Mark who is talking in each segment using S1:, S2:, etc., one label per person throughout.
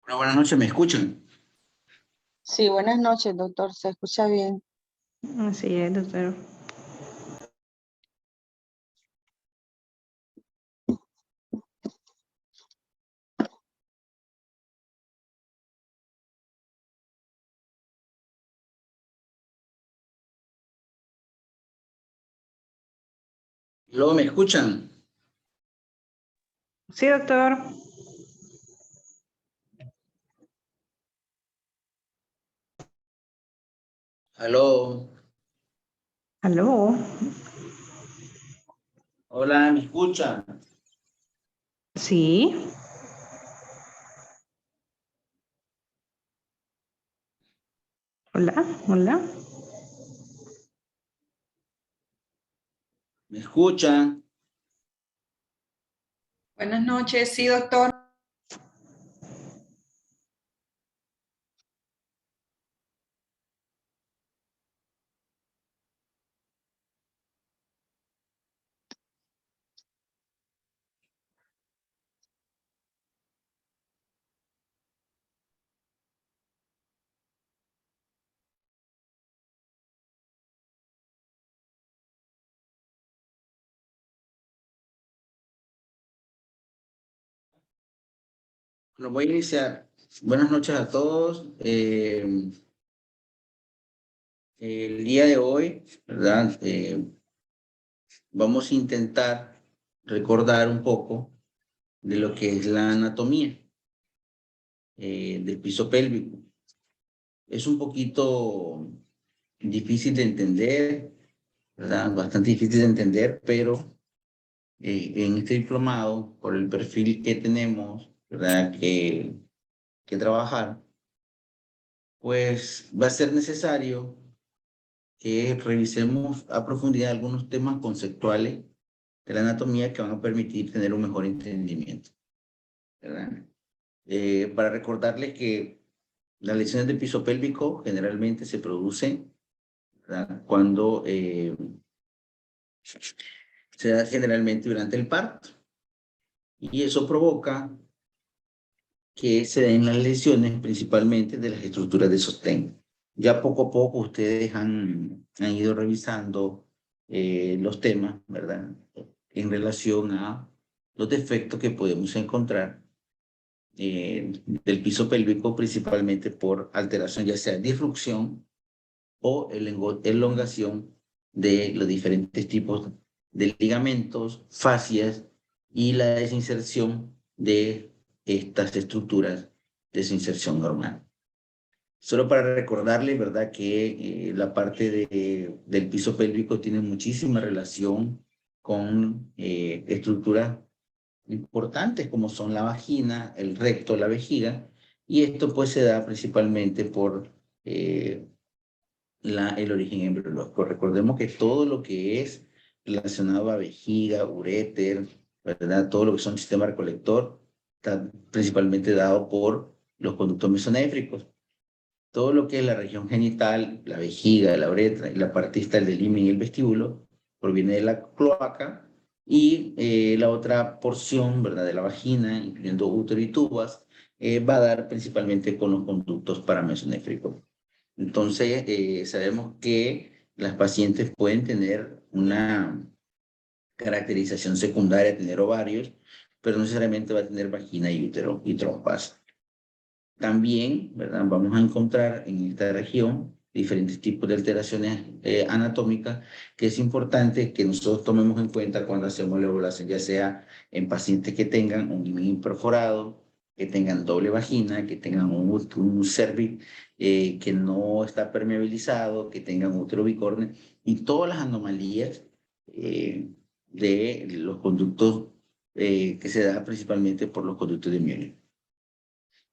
S1: Bueno, buenas noches, ¿me escuchan?
S2: Sí, buenas noches, doctor. ¿Se escucha bien?
S3: Así es, doctor.
S1: ¿Luego me escuchan?
S3: Sí, doctor.
S1: ¿Aló?
S3: ¿Aló?
S1: Hola, ¿me escuchan?
S3: Sí. Hola, hola.
S1: ¿Me escuchan?
S4: Buenas noches, sí, doctor.
S1: Lo voy a iniciar. Buenas noches a todos. El día de hoy, ¿verdad? Vamos a intentar recordar un poco de lo que es la anatomía del piso pélvico. Es un poquito difícil de entender, ¿verdad? Bastante difícil de entender, pero en este diplomado, por el perfil que tenemos, ¿verdad? Que trabajar, pues va a ser necesario que revisemos a profundidad algunos temas conceptuales de la anatomía que van a permitir tener un mejor entendimiento, ¿verdad? Para recordarles que las lesiones del piso pélvico generalmente se producen, ¿verdad? Cuando se da generalmente durante el parto, y eso provoca que se den las lesiones principalmente de las estructuras de sostén. Ya poco a poco ustedes han ido revisando los temas, ¿verdad? En relación a los defectos que podemos encontrar del piso pélvico, principalmente por alteración, ya sea disrupción o elongación de los diferentes tipos de ligamentos, fascias y la desinserción de estas estructuras de su inserción normal. Solo para recordarles, ¿verdad?, que la parte del piso pélvico tiene muchísima relación con estructuras importantes como son la vagina, el recto, la vejiga, y esto pues se da principalmente por el origen embriológico. Recordemos que todo lo que es relacionado a vejiga, uréter, ¿verdad? Todo lo que son sistema recolector, está principalmente dado por los conductos mesonéfricos. Todo lo que es la región genital, la vejiga, la uretra y la parte distal del himen y el vestíbulo proviene de la cloaca, y la otra porción, ¿verdad?, de la vagina, incluyendo útero y tubas, va a dar principalmente con los conductos paramesonéfricos. Entonces, sabemos que las pacientes pueden tener una caracterización secundaria, tener ovarios, pero no necesariamente va a tener vagina y útero y trompas. También, ¿verdad?, vamos a encontrar en esta región diferentes tipos de alteraciones anatómicas que es importante que nosotros tomemos en cuenta cuando hacemos la evaluación, ya sea en pacientes que tengan un himen perforado, que tengan doble vagina, que tengan un cervix que no está permeabilizado, que tengan útero bicorne, y todas las anomalías de los conductos que se da principalmente por los conductos de Müller.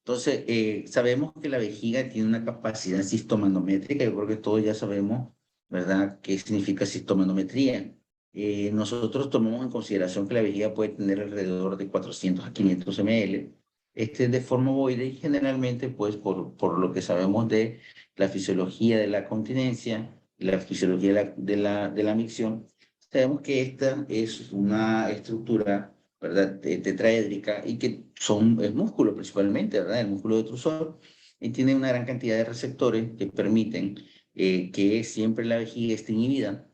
S1: Entonces, sabemos que la vejiga tiene una capacidad sistomanométrica. Yo creo que todos ya sabemos, ¿verdad?, qué significa sistomanometría. Nosotros tomamos en consideración que la vejiga puede tener alrededor de 400 a 500 ml. Este es de forma ovoide y generalmente, pues, por lo que sabemos de la fisiología de la continencia, la fisiología de la micción, sabemos que esta es una estructura, ¿verdad?, tetraédrica, y que son el músculo principalmente, ¿verdad?, el músculo detrusor, y tiene una gran cantidad de receptores que permiten que siempre la vejiga esté inhibida,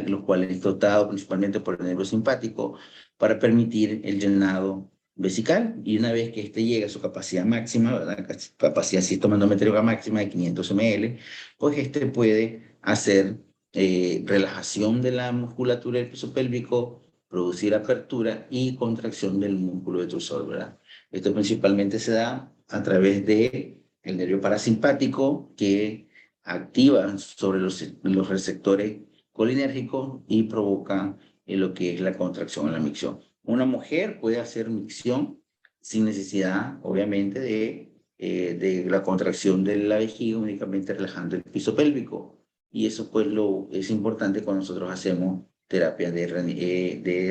S1: los cuales es dotado principalmente por el nervio simpático para permitir el llenado vesical, y una vez que éste llega a su capacidad máxima, ¿verdad?, capacidad sistomanométrica máxima de 500 ml, pues este puede hacer relajación de la musculatura del piso pélvico, producir apertura y contracción del músculo detrusor, ¿verdad? Esto principalmente se da a través de el nervio parasimpático, que activa sobre los receptores colinérgico y provoca lo que es la contracción en la micción. Una mujer puede hacer micción sin necesidad, obviamente, de la contracción de la vejiga, únicamente relajando el piso pélvico. Y eso, pues, es importante cuando nosotros hacemos terapia de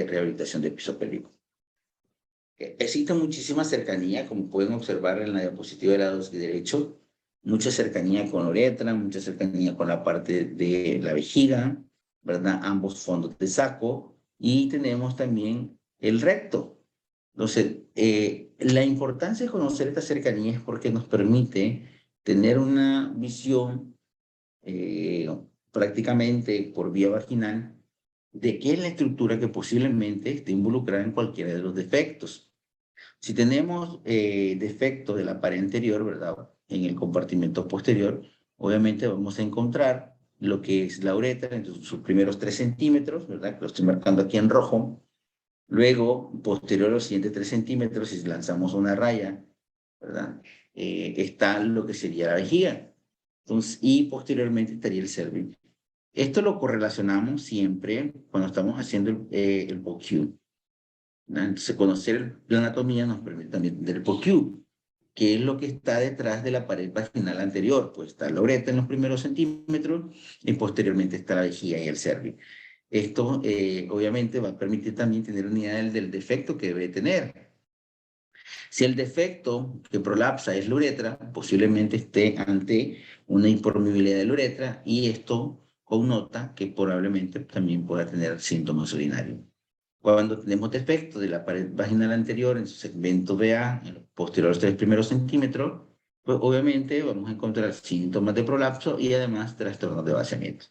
S1: rehabilitación del piso pélvico. Existe muchísima cercanía, como pueden observar en la diapositiva del lado derecho, mucha cercanía con la uretra, mucha cercanía con la parte de la vejiga, ¿verdad? Ambos fondos de saco, y tenemos también el recto. Entonces, la importancia de conocer esta cercanía es porque nos permite tener una visión prácticamente por vía vaginal de qué es la estructura que posiblemente esté involucrada en cualquiera de los defectos. Si tenemos defectos de la pared anterior, ¿verdad?, en el compartimento posterior, obviamente vamos a encontrar lo que es la uretra en sus primeros 3 centímetros, ¿verdad?, que lo estoy marcando aquí en rojo. Luego, posterior a los siguientes 3 centímetros, si lanzamos una raya, ¿verdad?, está lo que sería la vejiga. Entonces, y posteriormente estaría el cervix. Esto lo correlacionamos siempre cuando estamos haciendo el POCU. Entonces, conocer la anatomía nos permite también entender el POCU, que es lo que está detrás de la pared vaginal anterior. Pues está la uretra en los primeros centímetros y posteriormente está la vejiga y el cervix. Esto, obviamente, va a permitir también tener una idea del defecto que debe tener. Si el defecto que prolapsa es la uretra, posiblemente esté ante una hipermovilidad de la uretra, y esto connota que probablemente también pueda tener síntomas urinarios. Cuando tenemos defecto de la pared vaginal anterior en su segmento BA, en los posteriores 3 primeros centímetros, pues obviamente vamos a encontrar síntomas de prolapso y además trastornos de vaciamiento.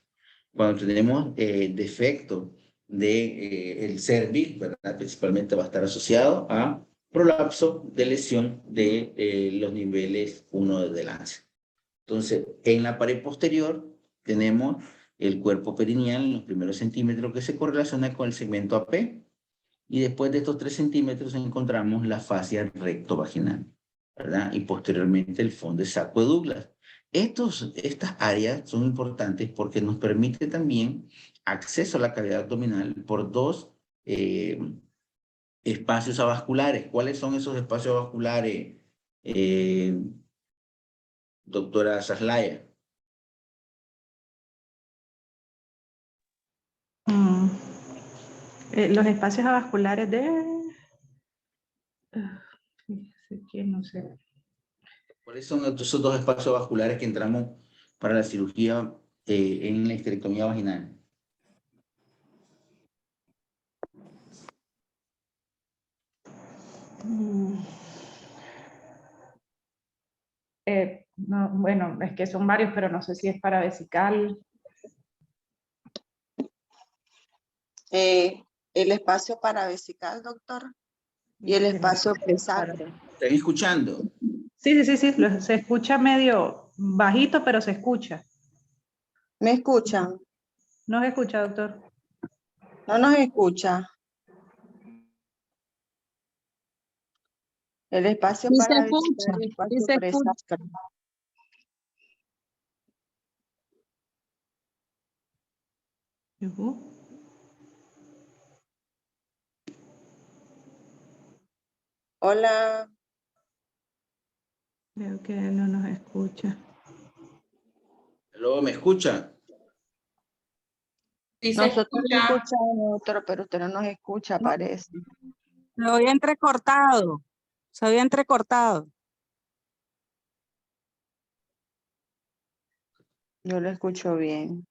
S1: Cuando tenemos defecto del cervix, ¿verdad?, principalmente va a estar asociado a prolapso de lesión de los niveles 1 de Lance. Entonces, en la pared posterior tenemos el cuerpo perineal en los primeros centímetros, que se correlaciona con el segmento AP, y después de estos 3 centímetros encontramos la fascia rectovaginal, ¿verdad? Y posteriormente el fondo de saco de Douglas. Estas áreas son importantes porque nos permite también acceso a la cavidad abdominal por 2 espacios avasculares. ¿Cuáles son esos espacios avasculares, doctora Saslaya?
S3: Los espacios avasculares de... no sé.
S1: ¿Cuáles son esos 2 espacios vasculares que entramos para la cirugía en la histerectomía vaginal?
S3: No, bueno, es que son varios, pero no sé si es paravesical.
S2: El espacio paravesical, doctor, y el espacio presacro.
S1: ¿Están escuchando?
S3: Sí, se escucha medio bajito, pero se escucha.
S2: ¿Me escuchan?
S3: ¿No se escucha, doctor?
S2: ¿No nos escucha? El espacio
S5: Sí se
S2: paravesical y el
S5: escucha, sí
S2: espacio
S5: se escucha.
S2: presacro. Hola.
S3: Creo que no nos escucha.
S1: ¿Luego me escucha?
S4: Sí se
S2: Nosotros
S4: escucha.
S2: escuchamos, doctor, pero usted no nos escucha, parece.
S5: Se oye entrecortado. Se oye entrecortado.
S2: Yo lo escucho bien.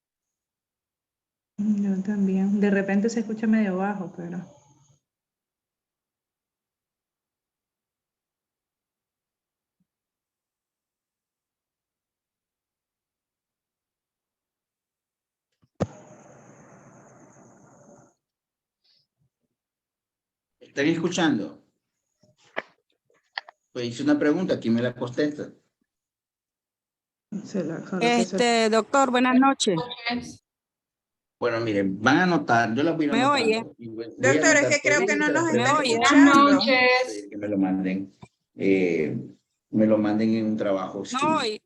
S3: Yo también. De repente se escucha medio bajo, pero...
S1: ¿Están escuchando? Pues hice una pregunta, ¿quién me la contesta?
S5: Doctor, buenas noches.
S1: Bueno, miren, van a anotar, yo las voy a ir
S5: ¿Me
S1: anotando.
S5: oye?
S1: Y voy a
S2: Doctor, es
S1: anotar
S2: que creo
S1: todas
S2: que no
S1: las
S2: nos
S5: ¿Me
S2: está
S1: preguntas
S5: oye?
S4: Buenas
S2: escuchando.
S4: noches.
S1: que me lo manden en un trabajo
S5: ¿Me
S1: escrito.
S5: oye?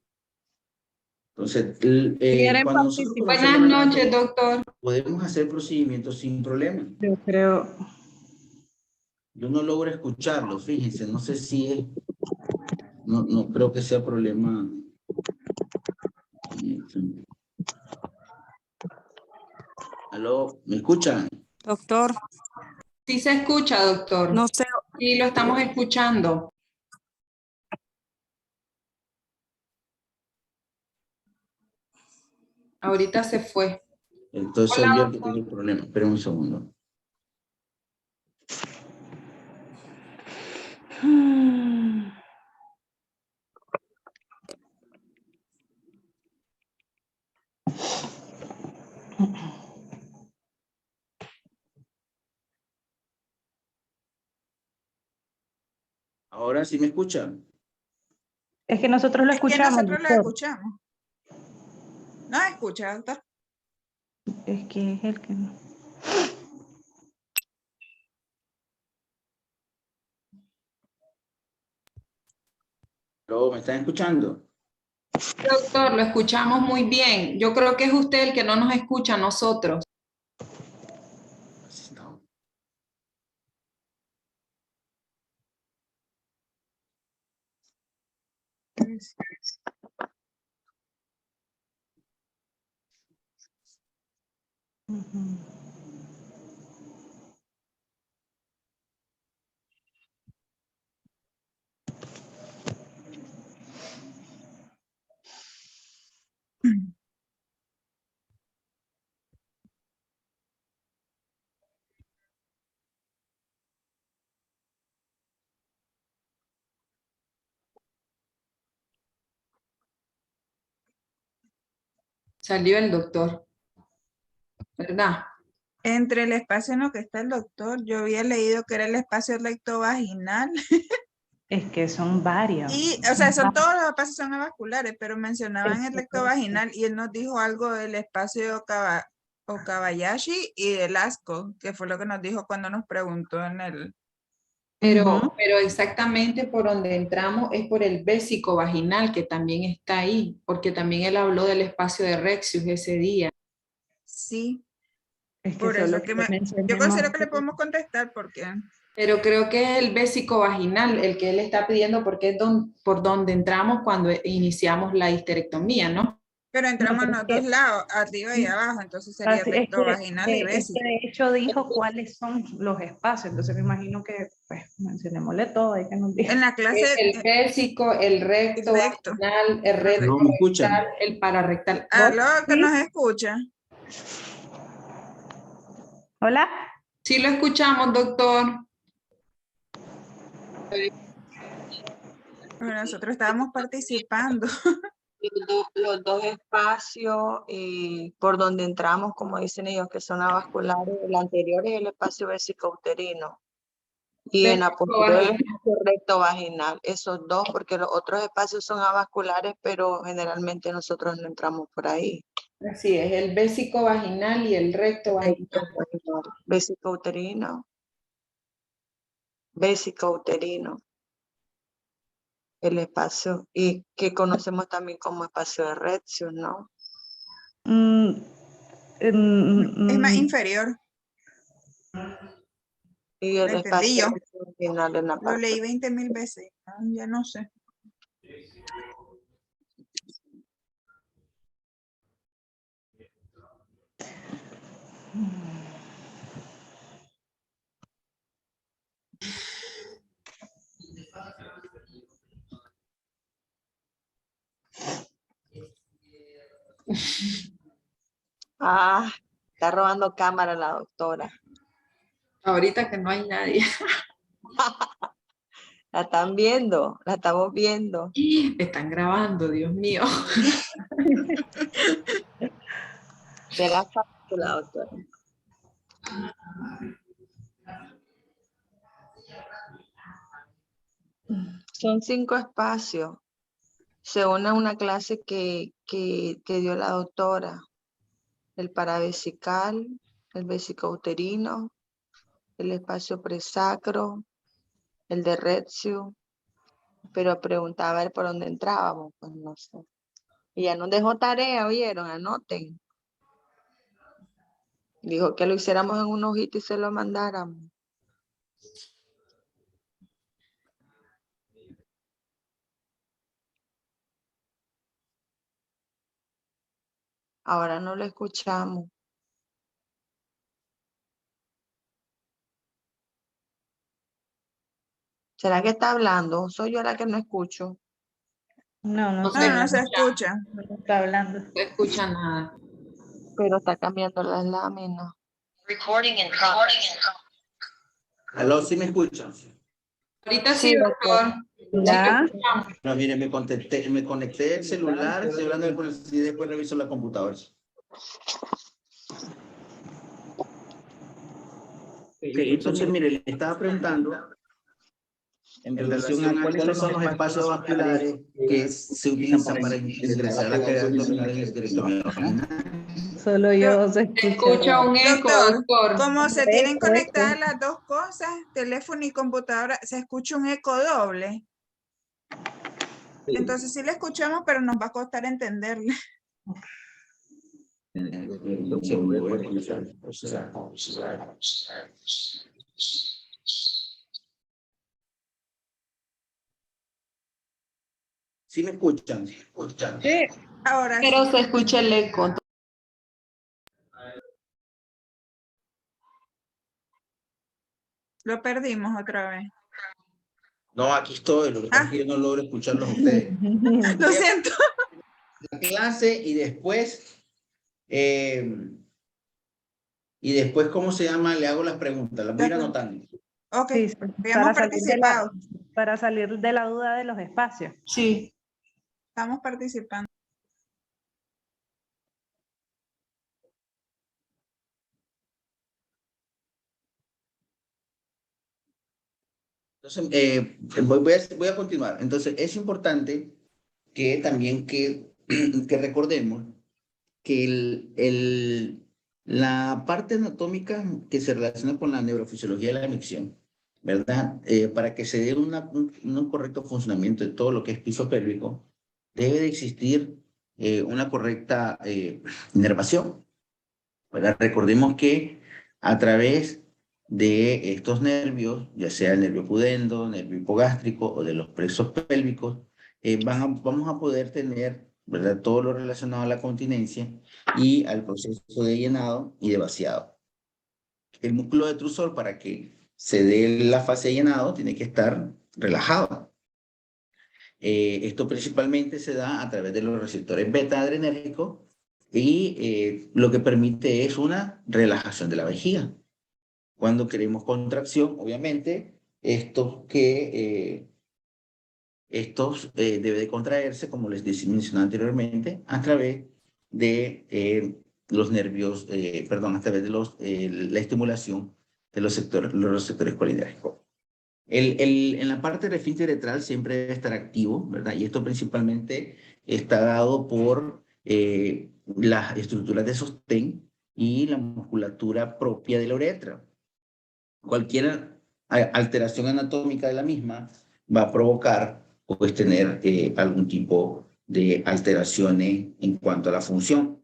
S1: Entonces,
S5: ¿Quieren
S1: cuando nosotros
S5: participar?
S1: conocemos
S4: Buenas
S1: la
S4: noches,
S1: materia,
S4: doctor.
S1: podemos hacer procedimientos sin problema.
S3: Yo creo...
S1: Yo no logro escucharlos, fíjense, no sé si es, no creo que sea problema. ¿Aló? ¿Me escuchan?
S5: Doctor,
S4: Sí se escucha, doctor.
S5: no sé.
S4: Sí, lo estamos escuchando. Ahorita se fue.
S1: Entonces soy yo el que tengo el problema. Esperen un segundo. Ahora sí me escuchan.
S3: Es que nosotros lo
S2: Es que
S3: escuchamos,
S2: nosotros lo
S3: doctor.
S2: escuchamos. ¿No escucha, doctor?
S3: Es que es el que no.
S1: ¿Aló? ¿Me están escuchando?
S4: Doctor, lo escuchamos muy bien. Yo creo que es usted el que no nos escucha a nosotros.
S1: Así está.
S3: Ujú.
S4: Salió el doctor, ¿verdad?
S2: Entre el espacio en lo que está el doctor, yo había leído que era el espacio rectovaginal.
S3: Es que son varios.
S2: Y, o sea, todos los espacios son avasculares, pero mencionaban el
S3: Exacto.
S2: rectovaginal y él nos dijo algo del espacio Okabayashi y del asco, que fue lo que nos dijo cuando nos preguntó en el...
S3: Ujú.
S4: Pero exactamente por donde entramos es por el vésico vaginal, que también está ahí, porque también él habló del espacio de Rexius ese día.
S2: Sí,
S3: Es que
S2: por
S3: solo
S2: eso
S3: que
S2: yo
S3: mencionemos...
S2: considero que le podemos contestar porque...
S4: Pero creo que es el vésico vaginal el que él está pidiendo porque es por donde entramos cuando iniciamos la histerectomía, ¿no?
S2: Pero
S3: No,
S2: entramos en
S3: pero
S2: los
S3: es
S2: dos
S3: que,
S2: lados, arriba y abajo, entonces sería rectovaginal y
S3: es que
S2: vésico.
S3: de hecho dijo cuáles son los espacios, entonces me imagino que, pues, mencionémosle todo, hay que nos diga.
S2: En la clase
S4: El vésico, el recto
S2: recto.
S4: vaginal, el recto
S1: ¿Aló? ¿Me
S4: rectal,
S1: escuchan?
S4: el pararrectal.
S2: Aló, que
S3: ¿Sí?
S2: nos escucha.
S3: ¿Hola?
S4: Sí lo escuchamos, doctor.
S2: Bueno, nosotros estábamos participando.
S6: Los dos espacios por donde entramos, como dicen ellos, que son avasculares, el anterior es el espacio vesicouterino y en la
S4: Vésico
S6: posterior el
S4: vaginal.
S6: espacio rectovaginal. Esos dos, porque los otros espacios son avasculares, pero generalmente nosotros no entramos por ahí.
S4: Así es, el vésico vaginal y el recto vaginal.
S6: Vesicouterino, vesicouterino, el espacio, y que conocemos también como espacio de Rexius, ¿no?
S3: Mm,
S2: Es más
S3: mm,
S2: inferior.
S6: Y el
S2: Lo entendí
S6: espacio
S2: yo.
S6: final en la
S2: Lo
S6: parte.
S2: leí 20.000 veces. Ya no sé.
S6: Ah, está robando cámara la doctora.
S4: Ahorita que no hay nadie.
S6: La están viendo, la estamos viendo.
S4: Me están grabando, Dios mío.
S6: De la la doctora. Son 5 espacios. Se une a una clase que dio la doctora. El paravesical, el vesicouterino, el espacio presacro, el de Retio. Pero preguntaba él por dónde entrábamos, pues no sé. Y ya nos dejó tarea, ¿oyeron? Anoten. Dijo que lo hiciéramos en un hojito y se lo mandáramos. Ahora no lo escuchamos. ¿Será que está hablando? Soy yo la que no escucho.
S3: No, no
S4: No
S3: se,
S4: sé,
S2: No, no se escucha.
S3: no está hablando.
S4: No escucha nada.
S6: Pero está cambiando las láminas.
S1: Aló, ¿sí me escuchan?
S4: Ahorita
S6: Sí,
S4: sí,
S6: doctor.
S4: doctor.
S3: Ya.
S1: No, mire, me conecté el celular, estoy hablando y después reviso la computadora. Ok, entonces, mire, le estaba preguntando en relación a cuáles son los espacios vasculares que se utilizan para ingresar a la cavidad abdominal en el esterectomía vaginal.
S3: Solo yo se
S4: Se
S3: escucha.
S4: escucha un eco,
S2: Doctor,
S4: doctor.
S2: como se tienen
S3: Eco,
S2: conectadas
S3: eco.
S2: las dos cosas, teléfono y computadora, se escucha un eco doble. Entonces sí le escuchamos, pero nos va a costar entenderle.
S1: ¿Sí me escuchan?
S3: Sí.
S2: Ahora
S4: Pero
S2: sí.
S4: se escucha el eco.
S2: Lo perdimos otra vez.
S1: No, aquí estoy, lo que pasa es que yo no logro escucharlos a ustedes.
S2: Lo siento.
S1: La clase y después, ¿cómo se llama? Le hago las preguntas, las voy a ir
S2: Después.
S1: anotando.
S2: Ok,
S3: Sí,
S2: habíamos participado.
S3: para salir de la duda de los espacios.
S4: Sí.
S2: Estamos participando.
S1: Entonces, voy a continuar. Entonces, es importante que también que recordemos que la parte anatómica que se relaciona con la neurofisiología de la micción, ¿verdad? Para que se dé un correcto funcionamiento de todo lo que es piso pélvico, debe de existir una correcta inervación, ¿verdad? Recordemos que a través de estos nervios, ya sea el nervio pudendo, nervio hipogástrico o de los plexos pélvicos, vamos a poder tener, ¿verdad? Todo lo relacionado a la continencia y al proceso de llenado y de vaciado. El músculo detrusor, para que se dé la fase de llenado, tiene que estar relajado. Esto principalmente se da a través de los receptores beta adrenérgicos y lo que permite es una relajación de la vejiga. Cuando queremos contracción, obviamente, estos debe de contraerse, como les mencioné anteriormente, a través de los nervios, a través de la estimulación de los receptores colinérgicos. En la parte del esfínter uretral siempre debe estar activo, ¿verdad? Y esto principalmente está dado por las estructuras de sostén y la musculatura propia de la uretra. Cualquier alteración anatómica de la misma va a provocar o pues tener algún tipo de alteraciones en cuanto a la función.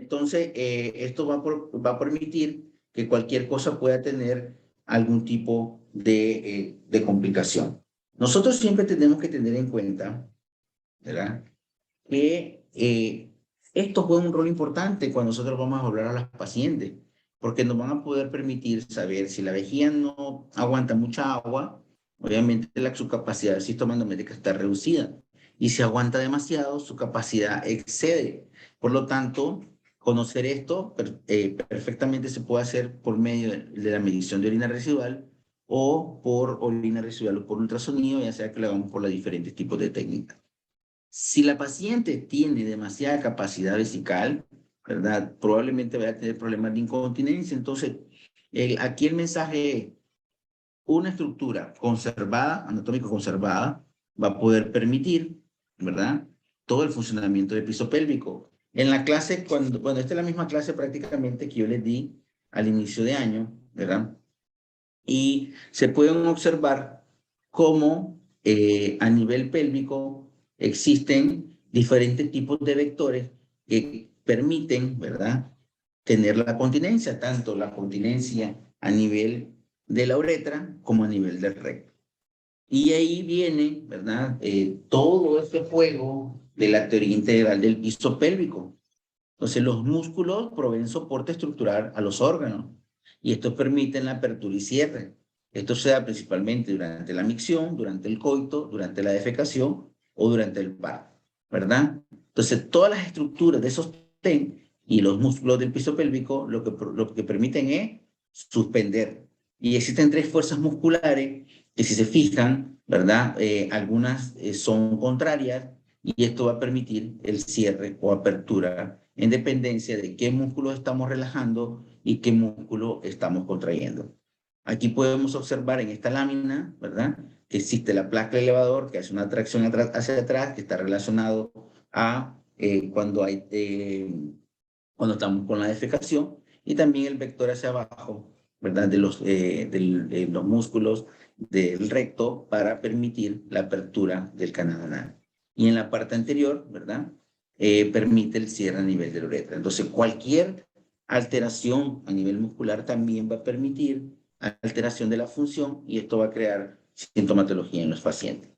S1: entonces esto va a permitir que cualquier cosa pueda tener algún tipo de complicación. Nosotros siempre tenemos que tener en cuenta, ¿verdad?, que esto juega un rol importante cuando nosotros vamos a hablar a las pacientes, porque nos van a poder permitir saber si la vejiga no aguanta mucha agua, obviamente su capacidad del sistema endométrica está reducida, y si aguanta demasiado, su capacidad excede. Por lo tanto, conocer esto perfectamente se puede hacer por medio de la medición de orina residual o por orina residual o por ultrasonido, ya sea que lo hagamos por los diferentes tipos de técnicas. Si la paciente tiene demasiada capacidad vesical, ¿verdad?, probablemente vaya a tener problemas de incontinencia. Entonces, aquí el mensaje es: una estructura conservada, anatómica conservada, va a poder permitir, ¿verdad?, todo el funcionamiento del piso pélvico. En la clase, esta es la misma clase prácticamente que yo les di al inicio de año, ¿verdad? Y se pueden observar cómo a nivel pélvico existen diferentes tipos de vectores que permiten, ¿verdad?, tener la continencia, tanto la continencia a nivel de la uretra como a nivel del recto. Y ahí viene, ¿verdad?, todo este juego de la teoría integral del piso pélvico. Entonces, los músculos proveen soporte estructural a los órganos y estos permiten la apertura y cierre. Esto se da principalmente durante la micción, durante el coito, durante la defecación o durante el parto, ¿verdad? Entonces, todas las estructuras de sostén y los músculos del piso pélvico lo que permiten es suspender. Y existen 3 fuerzas musculares que, si se fijan, ¿verdad?, algunas son contrarias, y esto va a permitir el cierre o apertura en dependencia de qué músculo estamos relajando y qué músculo estamos contrayendo. Aquí podemos observar en esta lámina, ¿verdad?, que existe la placa elevador, que hace una tracción hacia atrás, que está relacionado a cuando estamos con la defecación, y también el vector hacia abajo, ¿verdad?, de los músculos del recto para permitir la apertura del canal anal. Y en la parte anterior, ¿verdad?, permite el cierre a nivel de la uretra. Entonces, cualquier alteración a nivel muscular también va a permitir alteración de la función, y esto va a crear sintomatología en los pacientes.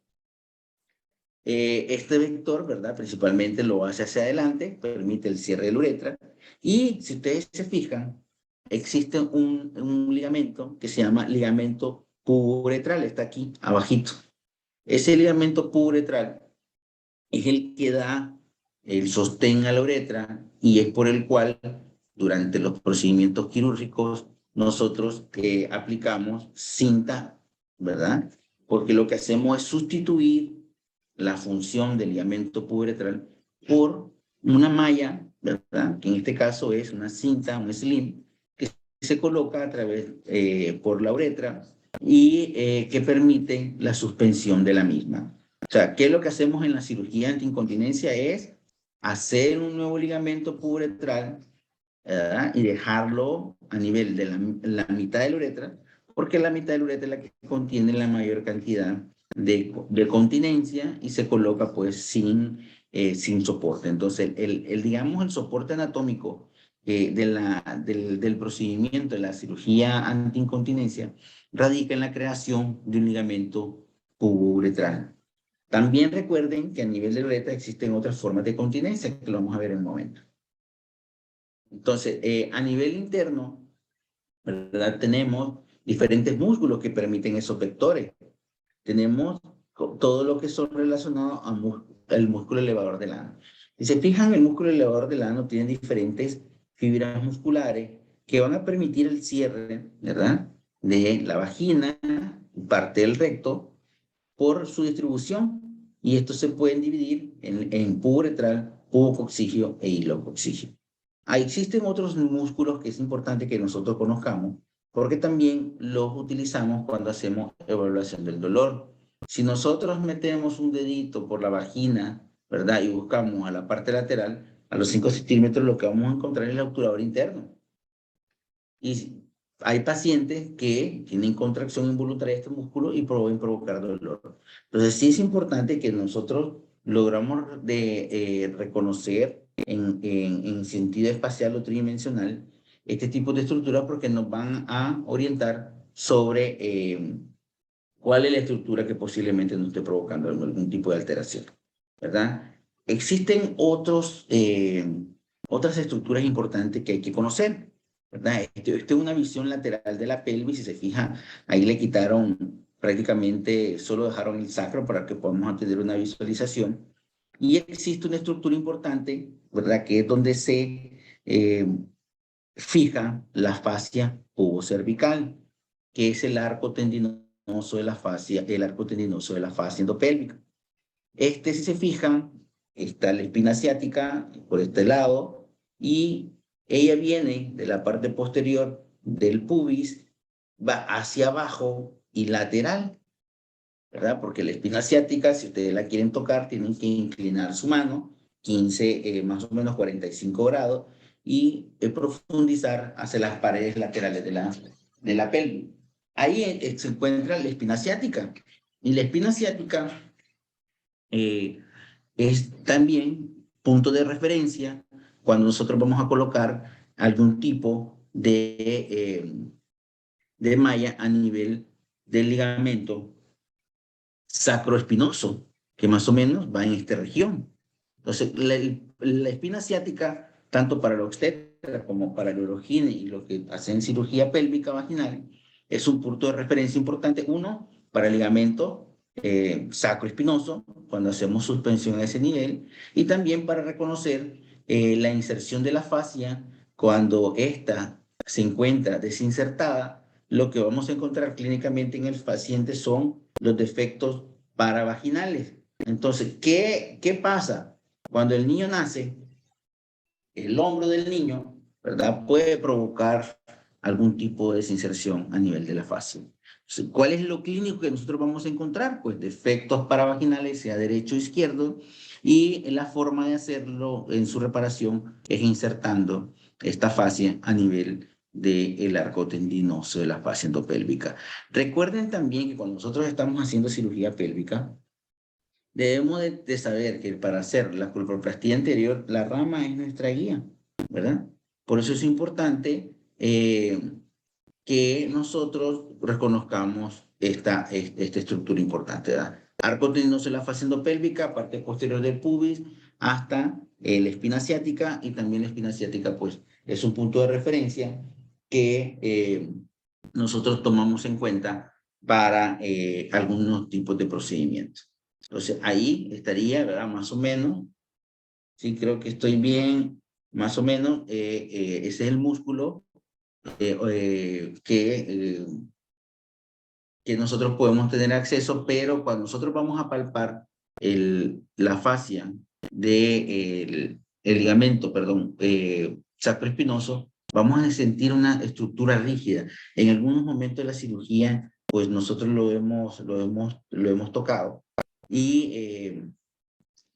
S1: Este vector, ¿verdad?, principalmente lo hace hacia adelante, permite el cierre de la uretra, y si ustedes se fijan, existe un ligamento que se llama ligamento pubo-uretral, está aquí abajito. Ese ligamento pubo-uretral es el que da el sostén a la uretra, y es por el cual durante los procedimientos quirúrgicos nosotros aplicamos cinta, ¿verdad? Porque lo que hacemos es sustituir la función del ligamento pubo-uretral por una malla, ¿verdad?, que en este caso es una cinta, un slim, que se coloca a través por la uretra y que permite la suspensión de la misma. O sea, ¿qué es lo que hacemos en la cirugía antiincontinencia? Es hacer un nuevo ligamento pubo-uretral, ¿verdad?, y dejarlo a nivel de la mitad de la uretra, porque la mitad de la uretra es la que contiene la mayor cantidad de continencia, y se coloca pues sin soporte. Entonces, digamos, el soporte anatómico del procedimiento de la cirugía antiincontinencia radica en la creación de un ligamento pubo-uretral. También recuerden que a nivel de la uretra existen otras formas de continencia, que lo vamos a ver en un momento. Entonces, a nivel interno, ¿verdad?, tenemos diferentes músculos que permiten esos vectores. Tenemos todo lo que son relacionados al músculo elevador del ano. Si se fijan, el músculo elevador del ano tiene diferentes fibras musculares que van a permitir el cierre, ¿verdad?, de la vagina, parte del recto, por su distribución. Y estos se pueden dividir en pubo uretral, pubo coccígeo e hilo coccígeo. Ahí existen otros músculos que es importante que nosotros conozcamos, porque también los utilizamos cuando hacemos evaluación del dolor. Si nosotros metemos un dedito por la vagina, ¿verdad?, y buscamos a la parte lateral, a los 5 centímetros, lo que vamos a encontrar es el obturador interno. Y hay pacientes que tienen contracción involuntaria de este músculo y pueden provocar dolor. Entonces, sí es importante que nosotros logramos reconocer en sentido espacial o tridimensional este tipo de estructuras porque nos van a orientar sobre cuál es la estructura que posiblemente nos esté provocando algún tipo de alteración, ¿verdad? Existen otras estructuras importantes que hay que conocer, ¿verdad? Esta es una visión lateral de la pelvis, si se fija, ahí le quitaron prácticamente, solo dejaron el sacro para que podamos tener una visualización. Y existe una estructura importante, ¿verdad? Que es donde se fija la fascia pubocervical, que es el arco tendinoso de la fascia, el arco tendinoso de la fascia endopélvica. Si se fijan, está la espina ciática por este lado y ella viene de la parte posterior del pubis, va hacia abajo y lateral, ¿verdad? Porque la espina ciática, si ustedes la quieren tocar, tienen que inclinar su mano 15, más o menos 45 grados y profundizar hacia las paredes laterales de la pelvis. Ahí se encuentra la espina ciática. Y la espina ciática es también punto de referencia cuando nosotros vamos a colocar algún tipo de malla a nivel del ligamento sacroespinoso, que más o menos va en esta región. Entonces, la espina ciática, tanto para la obstetra como para el urogine y lo que hacen cirugía pélvica vaginal, es un punto de referencia importante, uno, para el ligamento sacroespinoso, cuando hacemos suspensión a ese nivel, y también para reconocer la inserción de la fascia cuando ésta se encuentra desinsertada. Lo que vamos a encontrar clínicamente en el paciente son los defectos paravaginales. Entonces, ¿qué pasa? Cuando el niño nace, el hombro del niño, ¿verdad? Puede provocar algún tipo de desinserción a nivel de la fascia. Entonces, ¿cuál es lo clínico que nosotros vamos a encontrar? Pues defectos paravaginales, sea derecho o izquierdo, y la forma de hacerlo en su reparación es insertando esta fascia a nivel del arco tendinoso de la fascia endopélvica. Recuerden también que cuando nosotros estamos haciendo cirugía pélvica, debemos de saber que para hacer la colpoplastía anterior, la rama es nuestra guía, ¿verdad? Por eso es importante que nosotros reconozcamos esta estructura importante, ¿verdad? Arco tendinoso de la fascia endopélvica, parte posterior del pubis, hasta la espina ciática, y también la espina ciática, pues, es un punto de referencia que nosotros tomamos en cuenta para algunos tipos de procedimientos. Entonces, ahí estaría, ¿verdad? Más o menos, sí, creo que estoy bien, más o menos, ese es el músculo que nosotros podemos tener acceso, pero cuando nosotros vamos a palpar la fascia del ligamento, perdón, sacroespinoso, vamos a sentir una estructura rígida. En algunos momentos de la cirugía, pues nosotros lo hemos tocado y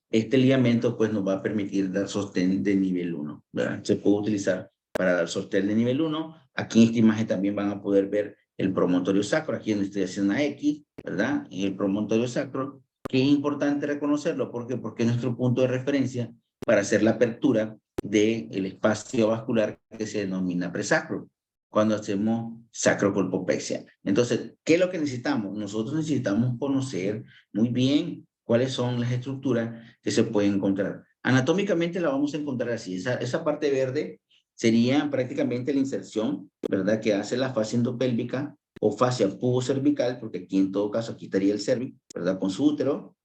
S1: este ligamento pues nos va a permitir dar sostén de nivel 1, ¿verdad? Se puede utilizar para dar sostén de nivel 1. Aquí en esta imagen también van a poder ver el promontorio sacro, aquí donde estoy haciendo una X, ¿verdad? Y el promontorio sacro, que es importante reconocerlo, ¿por qué? Porque es nuestro punto de referencia para hacer la apertura del espacio vascular que se denomina presacro, cuando hacemos sacrocolpopexia. Entonces, ¿qué es lo que necesitamos? Nosotros necesitamos conocer muy bien cuáles son las estructuras que se pueden encontrar. Anatómicamente la vamos a encontrar así. Esa parte verde sería prácticamente la inserción, ¿verdad? Que hace la fascia endopélvica o fascia pubocervical, porque aquí en todo caso aquí estaría el cérvix, ¿verdad? Con su útero.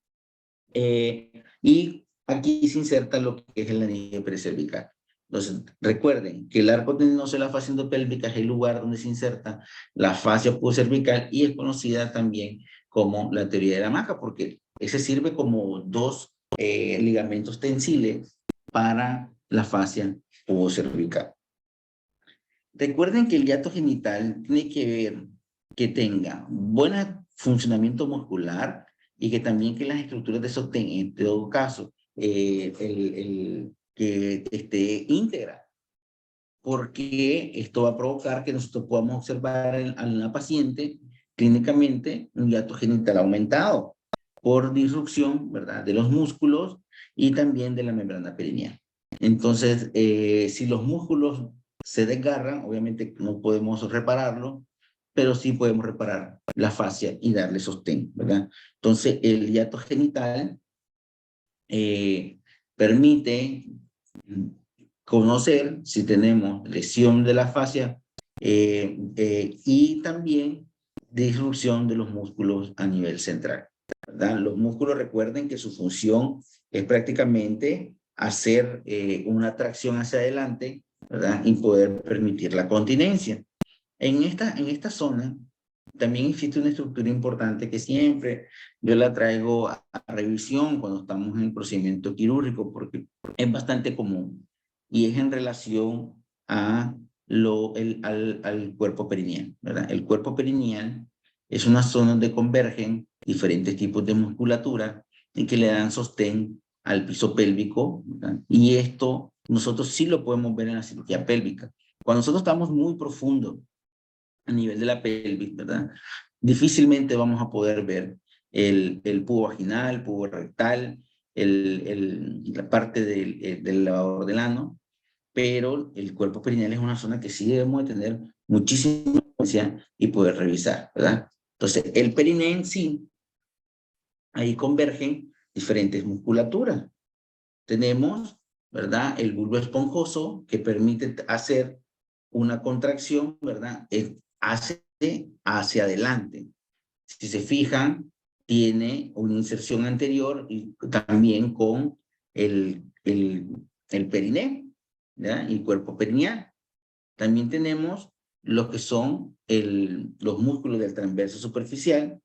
S1: Y aquí se inserta lo que es el anillo precervical. Entonces, recuerden que el arco tendinoso de la fascia endopélvica es el lugar donde se inserta la fascia pubocervical y es conocida también como la teoría de la hamaca, porque ese sirve como dos ligamentos tensiles para la fascia pubocervical. Recuerden que el hiato genital tiene que ver que tenga buen funcionamiento muscular y que también que las estructuras de sostén, en todo caso, que esté íntegra, porque esto va a provocar que nosotros podamos observar en una paciente clínicamente un hiato genital aumentado por disrupción, ¿verdad?, de los músculos y también de la membrana perineal. Entonces, si los músculos se desgarran, obviamente no podemos repararlo, pero sí podemos reparar la fascia y darle sostén, ¿verdad? Entonces, el hiato genital permite conocer si tenemos lesión de la fascia y también disrupción de los músculos a nivel central, ¿verdad? Los músculos, recuerden que su función es prácticamente hacer una tracción hacia adelante, ¿verdad? Y poder permitir la continencia. En esta zona también existe una estructura importante que siempre yo la traigo a revisión cuando estamos en el procedimiento quirúrgico porque es bastante común y es en relación a al cuerpo perineal, ¿verdad? El cuerpo perineal es una zona donde convergen diferentes tipos de musculatura y que le dan sostén al piso pélvico, ¿verdad? Y esto nosotros sí lo podemos ver en la cirugía pélvica. Cuando nosotros estamos muy profundo a nivel de la pelvis, ¿verdad? Difícilmente vamos a poder ver el pubo vaginal, el pubo rectal, la parte del lavador del ano, pero el cuerpo perineal es una zona que sí debemos de tener muchísima conciencia y poder revisar, ¿verdad? Entonces, el perineo en sí, ahí convergen diferentes musculaturas. Tenemos, ¿verdad? El bulbo esponjoso que permite hacer una contracción, ¿verdad? Hacia adelante. Si se fijan, tiene una inserción anterior y también con el perineo, ¿verdad? Y el cuerpo perineal. También tenemos lo que son los músculos del transverso superficial.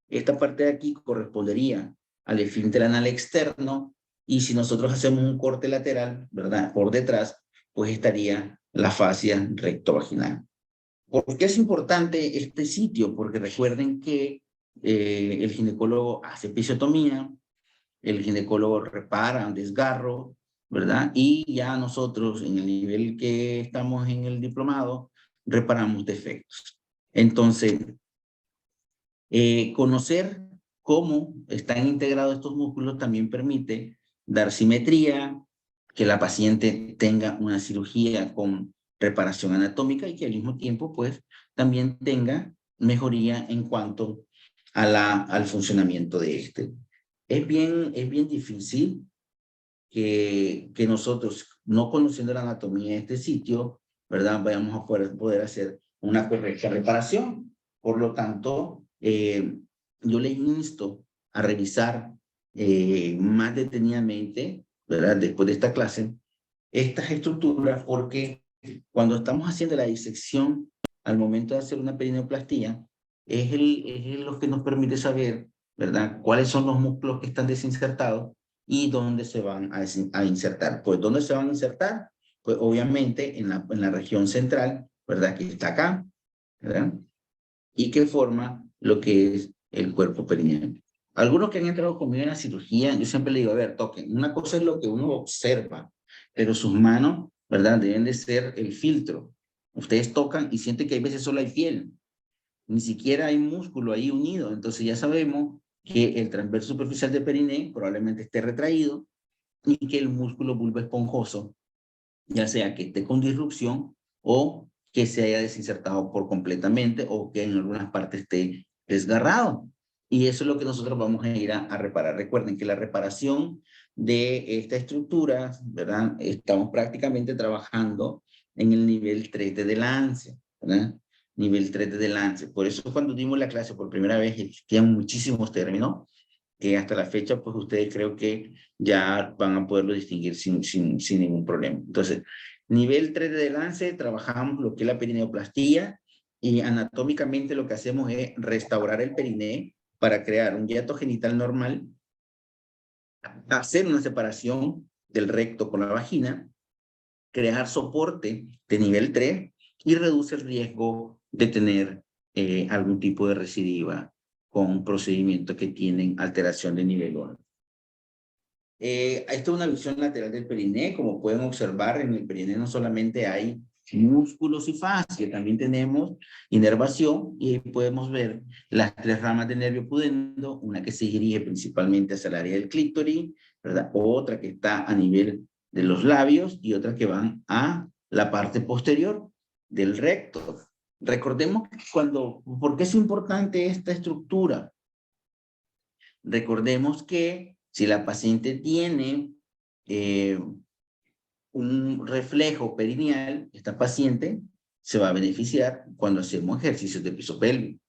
S1: Esta parte de aquí correspondería al esfínter anal externo y si nosotros hacemos un corte lateral, ¿verdad? Por detrás, pues estaría la fascia rectovaginal. ¿Por qué es importante este sitio? Porque recuerden que el ginecólogo hace episiotomía, el ginecólogo repara un desgarro, ¿verdad? Y ya nosotros, en el nivel que estamos en el diplomado, reparamos defectos. Entonces, conocer cómo están integrados estos músculos también permite dar simetría, que la paciente tenga una cirugía con reparación anatómica y que al mismo tiempo, pues, también tenga mejoría en cuanto a al funcionamiento de este. Es bien difícil que nosotros, no conociendo la anatomía de este sitio, ¿verdad? Vayamos a poder hacer una correcta reparación. Por lo tanto, yo le insto a revisar más detenidamente, ¿verdad? Después de esta clase, estas estructuras, porque cuando estamos haciendo la disección, al momento de hacer una perineoplastía, es lo que nos permite saber, ¿verdad? Cuáles son los músculos que están desinsertados y dónde se van a insertar. Pues, ¿dónde se van a insertar? Pues, obviamente, en la región central, ¿verdad? Que está acá, ¿verdad? Y que forma lo que es el cuerpo perineal. Algunos que han entrado conmigo en la cirugía, yo siempre le digo, a ver, toquen. Una cosa es lo que uno observa, pero sus manos, ¿verdad? Deben de ser el filtro. Ustedes tocan y sienten que hay veces solo hay piel. Ni siquiera hay músculo ahí unido. Entonces ya sabemos que el transverso superficial de periné probablemente esté retraído y que el músculo bulbo esponjoso, ya sea que esté con disrupción o que se haya desinsertado por completamente o que en algunas partes esté desgarrado. Y eso es lo que nosotros vamos a ir a reparar. Recuerden que la reparación de esta estructura, ¿verdad? Estamos prácticamente trabajando en el nivel 3 de Delancey, ¿verdad? Nivel 3 de Delancey. Por eso cuando dimos la clase por primera vez existían muchísimos términos que hasta la fecha, pues ustedes creo que ya van a poderlo distinguir sin ningún problema. Entonces, nivel 3 de Delancey, trabajamos lo que es la perineoplastía y anatómicamente lo que hacemos es restaurar el periné para crear un hiato genital normal, hacer una separación del recto con la vagina, crear soporte de nivel 3 y reduce el riesgo de tener algún tipo de recidiva con procedimientos que tienen alteración de nivel 1. Esta es una visión lateral del periné. Como pueden observar, en el periné no solamente hay músculos y fascia, también tenemos inervación y podemos ver las 3 ramas del nervio pudendo, una que se dirige principalmente hacia el área del clítoris, ¿verdad? Otra que está a nivel de los labios y otras que van a la parte posterior del recto. Recordemos ¿por qué es importante esta estructura? Recordemos que si la paciente tiene un reflejo perineal, esta paciente se va a beneficiar cuando hacemos ejercicios de piso pélvico.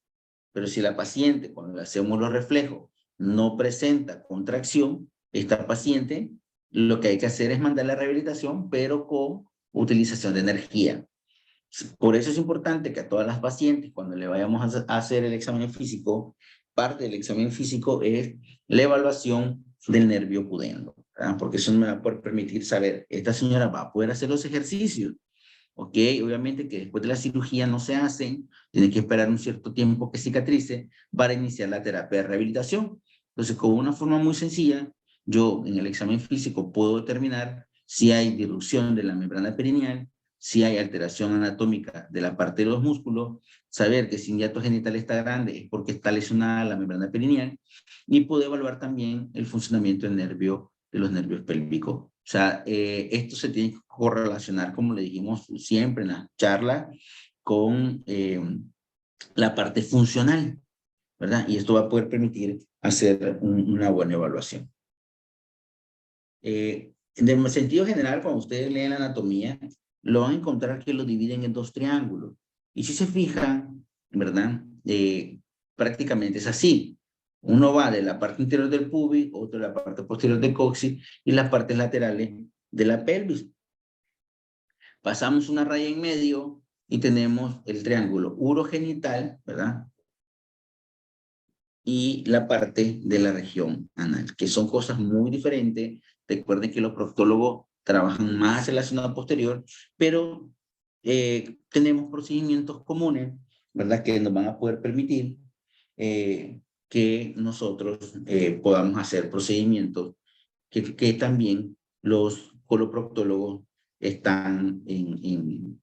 S1: Pero si la paciente, cuando le hacemos los reflejos, no presenta contracción, esta paciente lo que hay que hacer es mandarle a rehabilitación, pero con utilización de energía. Por eso es importante que a todas las pacientes, cuando le vayamos a hacer el examen físico, parte del examen físico es la evaluación del nervio pudendo, ¿verdad? Porque eso me va a poder permitir saber, esta señora va a poder hacer los ejercicios, ¿ok? Obviamente que después de la cirugía no se hacen, tiene que esperar un cierto tiempo que cicatrice para iniciar la terapia de rehabilitación. Entonces, con una forma muy sencilla, yo en el examen físico puedo determinar si hay dilución de la membrana perineal, si hay alteración anatómica de la parte de los músculos, saber que si un hiato genital está grande es porque está lesionada la membrana perineal, y puedo evaluar también el funcionamiento del nervio, de los nervios pélvicos. O sea, esto se tiene que correlacionar, como le dijimos siempre en la charla, con la parte funcional, ¿verdad? Y esto va a poder permitir hacer una buena evaluación. En el sentido general, cuando ustedes leen la anatomía, lo van a encontrar que lo dividen en 2 triángulos. Y si se fijan, ¿verdad? Prácticamente es así. Uno va de la parte interior del pubis, otro de la parte posterior del coxis y las partes laterales de la pelvis. Pasamos una raya en medio y tenemos el triángulo urogenital, ¿verdad? Y la parte de la región anal, que son cosas muy diferentes. Recuerden que los proctólogos trabajan más en la zona posterior, pero tenemos procedimientos comunes, ¿verdad? Que nos van a poder permitir que nosotros podamos hacer procedimientos que también los coloproctólogos están en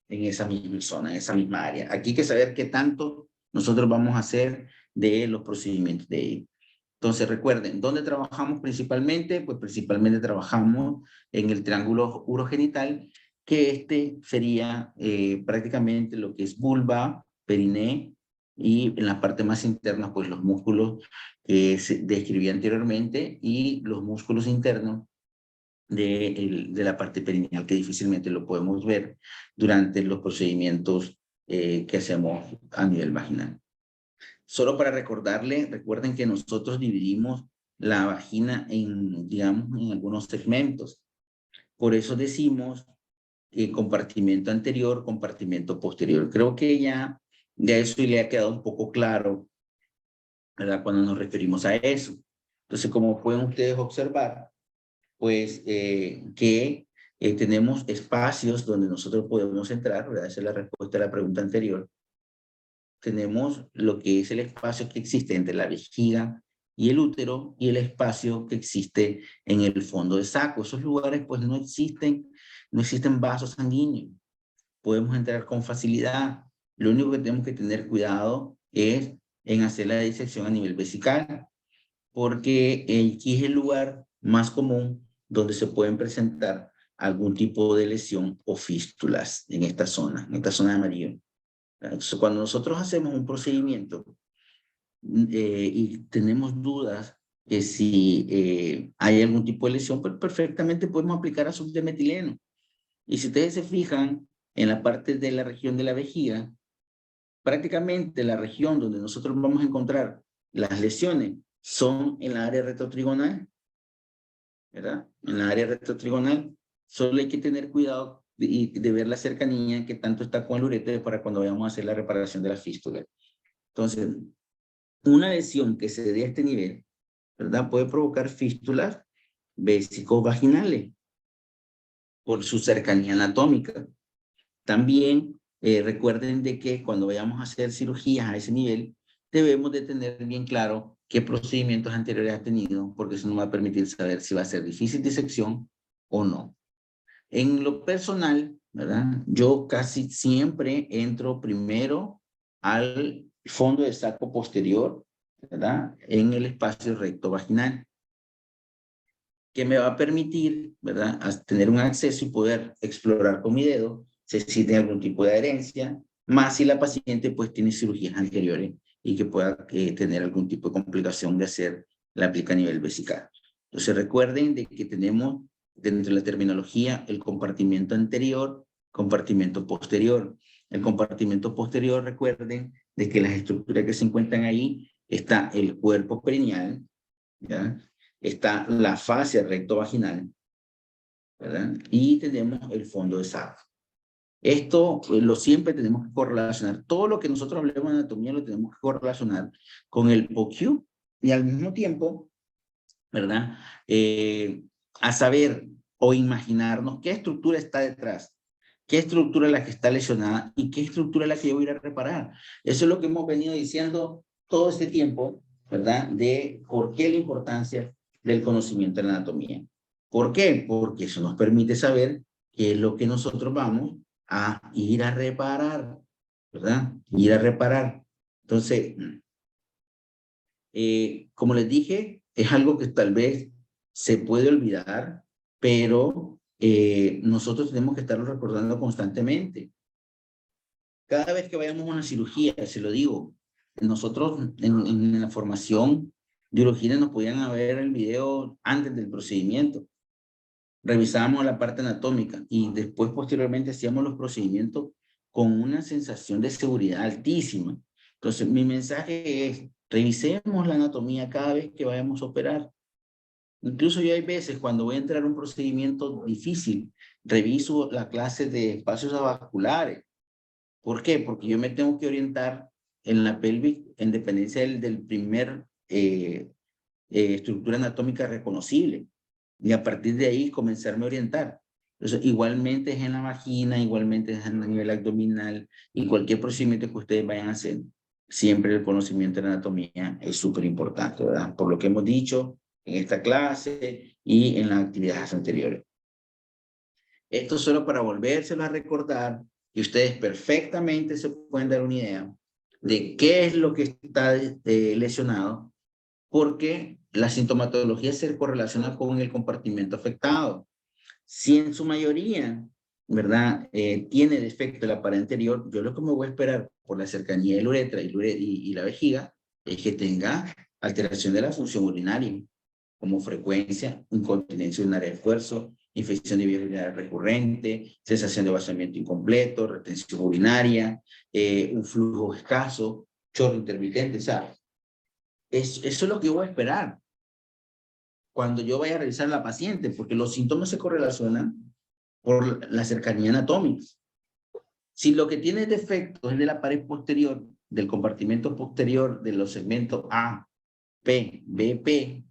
S1: esa misma zona, en esa misma área. Aquí hay que saber qué tanto nosotros vamos a hacer de los procedimientos de ellos. Entonces, recuerden, ¿dónde trabajamos principalmente? Pues principalmente trabajamos en el triángulo urogenital, que sería prácticamente lo que es vulva, periné, y en la parte más interna, pues los músculos que se describí anteriormente y los músculos internos de la parte perineal, que difícilmente lo podemos ver durante los procedimientos que hacemos a nivel vaginal. Solo para recordarle, recuerden que nosotros dividimos la vagina en, digamos, en algunos segmentos. Por eso decimos compartimento anterior, compartimento posterior. Creo que ya eso le ha quedado un poco claro, ¿verdad? Cuando nos referimos a eso. Entonces, como pueden ustedes observar, pues que tenemos espacios donde nosotros podemos entrar, ¿verdad? Esa es la respuesta a la pregunta anterior. Tenemos lo que es el espacio que existe entre la vejiga y el útero y el espacio que existe en el fondo de saco. Esos lugares pues no existen vasos sanguíneos. Podemos entrar con facilidad. Lo único que tenemos que tener cuidado es en hacer la disección a nivel vesical, porque aquí es el lugar más común donde se pueden presentar algún tipo de lesión o fístulas en esta zona de amarillo. Entonces, cuando nosotros hacemos un procedimiento y tenemos dudas que si hay algún tipo de lesión, pues perfectamente podemos aplicar azul de metileno. Y si ustedes se fijan en la parte de la región de la vejiga, prácticamente la región donde nosotros vamos a encontrar las lesiones son en la área retrotrigonal, ¿verdad? En la área retrotrigonal. Solo hay que tener cuidado de ver la cercanía que tanto está con el uréter para cuando vayamos a hacer la reparación de la fístula. Entonces, una lesión que se dé a este nivel, ¿verdad? Puede provocar fístulas vésico-vaginales por su cercanía anatómica. También recuerden de que cuando vayamos a hacer cirugías a ese nivel, debemos de tener bien claro qué procedimientos anteriores ha tenido, porque eso nos va a permitir saber si va a ser difícil disección o no. En lo personal, ¿verdad? Yo casi siempre entro primero al fondo de saco posterior, ¿verdad? En el espacio recto vaginal. que me va a permitir, ¿verdad?, tener un acceso y poder explorar con mi dedo si existe algún tipo de adherencia, más si la paciente pues tiene cirugías anteriores y que pueda tener algún tipo de complicación de hacer la aplica a nivel vesical. Entonces recuerden de que tenemos dentro de la terminología el compartimento anterior, compartimento posterior. El compartimento posterior, recuerden de que las estructuras que se encuentran ahí está el cuerpo perineal, ¿ya? Está la fascia rectovaginal, ¿verdad? Y tenemos el fondo de saco. Esto lo siempre tenemos que correlacionar. Todo lo que nosotros hablemos de anatomía lo tenemos que correlacionar con el POCU y al mismo tiempo, ¿verdad? A saber o imaginarnos qué estructura está detrás, qué estructura es la que está lesionada y qué estructura es la que yo voy a ir a reparar. Eso es lo que hemos venido diciendo todo este tiempo, ¿verdad? De por qué la importancia del conocimiento de la anatomía. ¿Por qué? Porque eso nos permite saber qué es lo que nosotros vamos a ir a reparar, ¿verdad? Ir a reparar. Entonces, como les dije, es algo que tal vez se puede olvidar, pero nosotros tenemos que estarlo recordando constantemente. Cada vez que vayamos a una cirugía, se lo digo, nosotros en la formación de urología nos podían ver el video antes del procedimiento. Revisábamos la parte anatómica y después posteriormente hacíamos los procedimientos con una sensación de seguridad altísima. Entonces, mi mensaje es, revisemos la anatomía cada vez que vayamos a operar. Incluso yo hay veces cuando voy a entrar a un procedimiento difícil, reviso la clase de espacios avasculares. ¿Por qué? Porque yo me tengo que orientar en la pelvis en dependencia del primer estructura anatómica reconocible. Y a partir de ahí comenzarme a orientar. Entonces, igualmente es en la vagina, igualmente es a nivel abdominal y cualquier procedimiento que ustedes vayan a hacer, siempre el conocimiento de la anatomía es súper importante, ¿verdad? Por lo que hemos dicho en esta clase y en las actividades anteriores. Esto solo para volvérselo a recordar y ustedes perfectamente se pueden dar una idea de qué es lo que está lesionado, porque la sintomatología se correlaciona con el compartimento afectado. Si en su mayoría, ¿verdad?, tiene defecto la pared anterior, yo lo que me voy a esperar por la cercanía de la uretra y la vejiga es que tenga alteración de la función urinaria, como frecuencia, incontinencia urinaria de esfuerzo, infección de vías urinarias recurrente, sensación de vaciamiento incompleto, retención urinaria, un flujo escaso, chorro intermitente, ¿sabes? Eso es lo que yo voy a esperar cuando yo vaya a revisar a la paciente, porque los síntomas se correlacionan por la cercanía anatómica. Si lo que tiene defecto es de la pared posterior, del compartimento posterior de los segmentos A, P, B, P,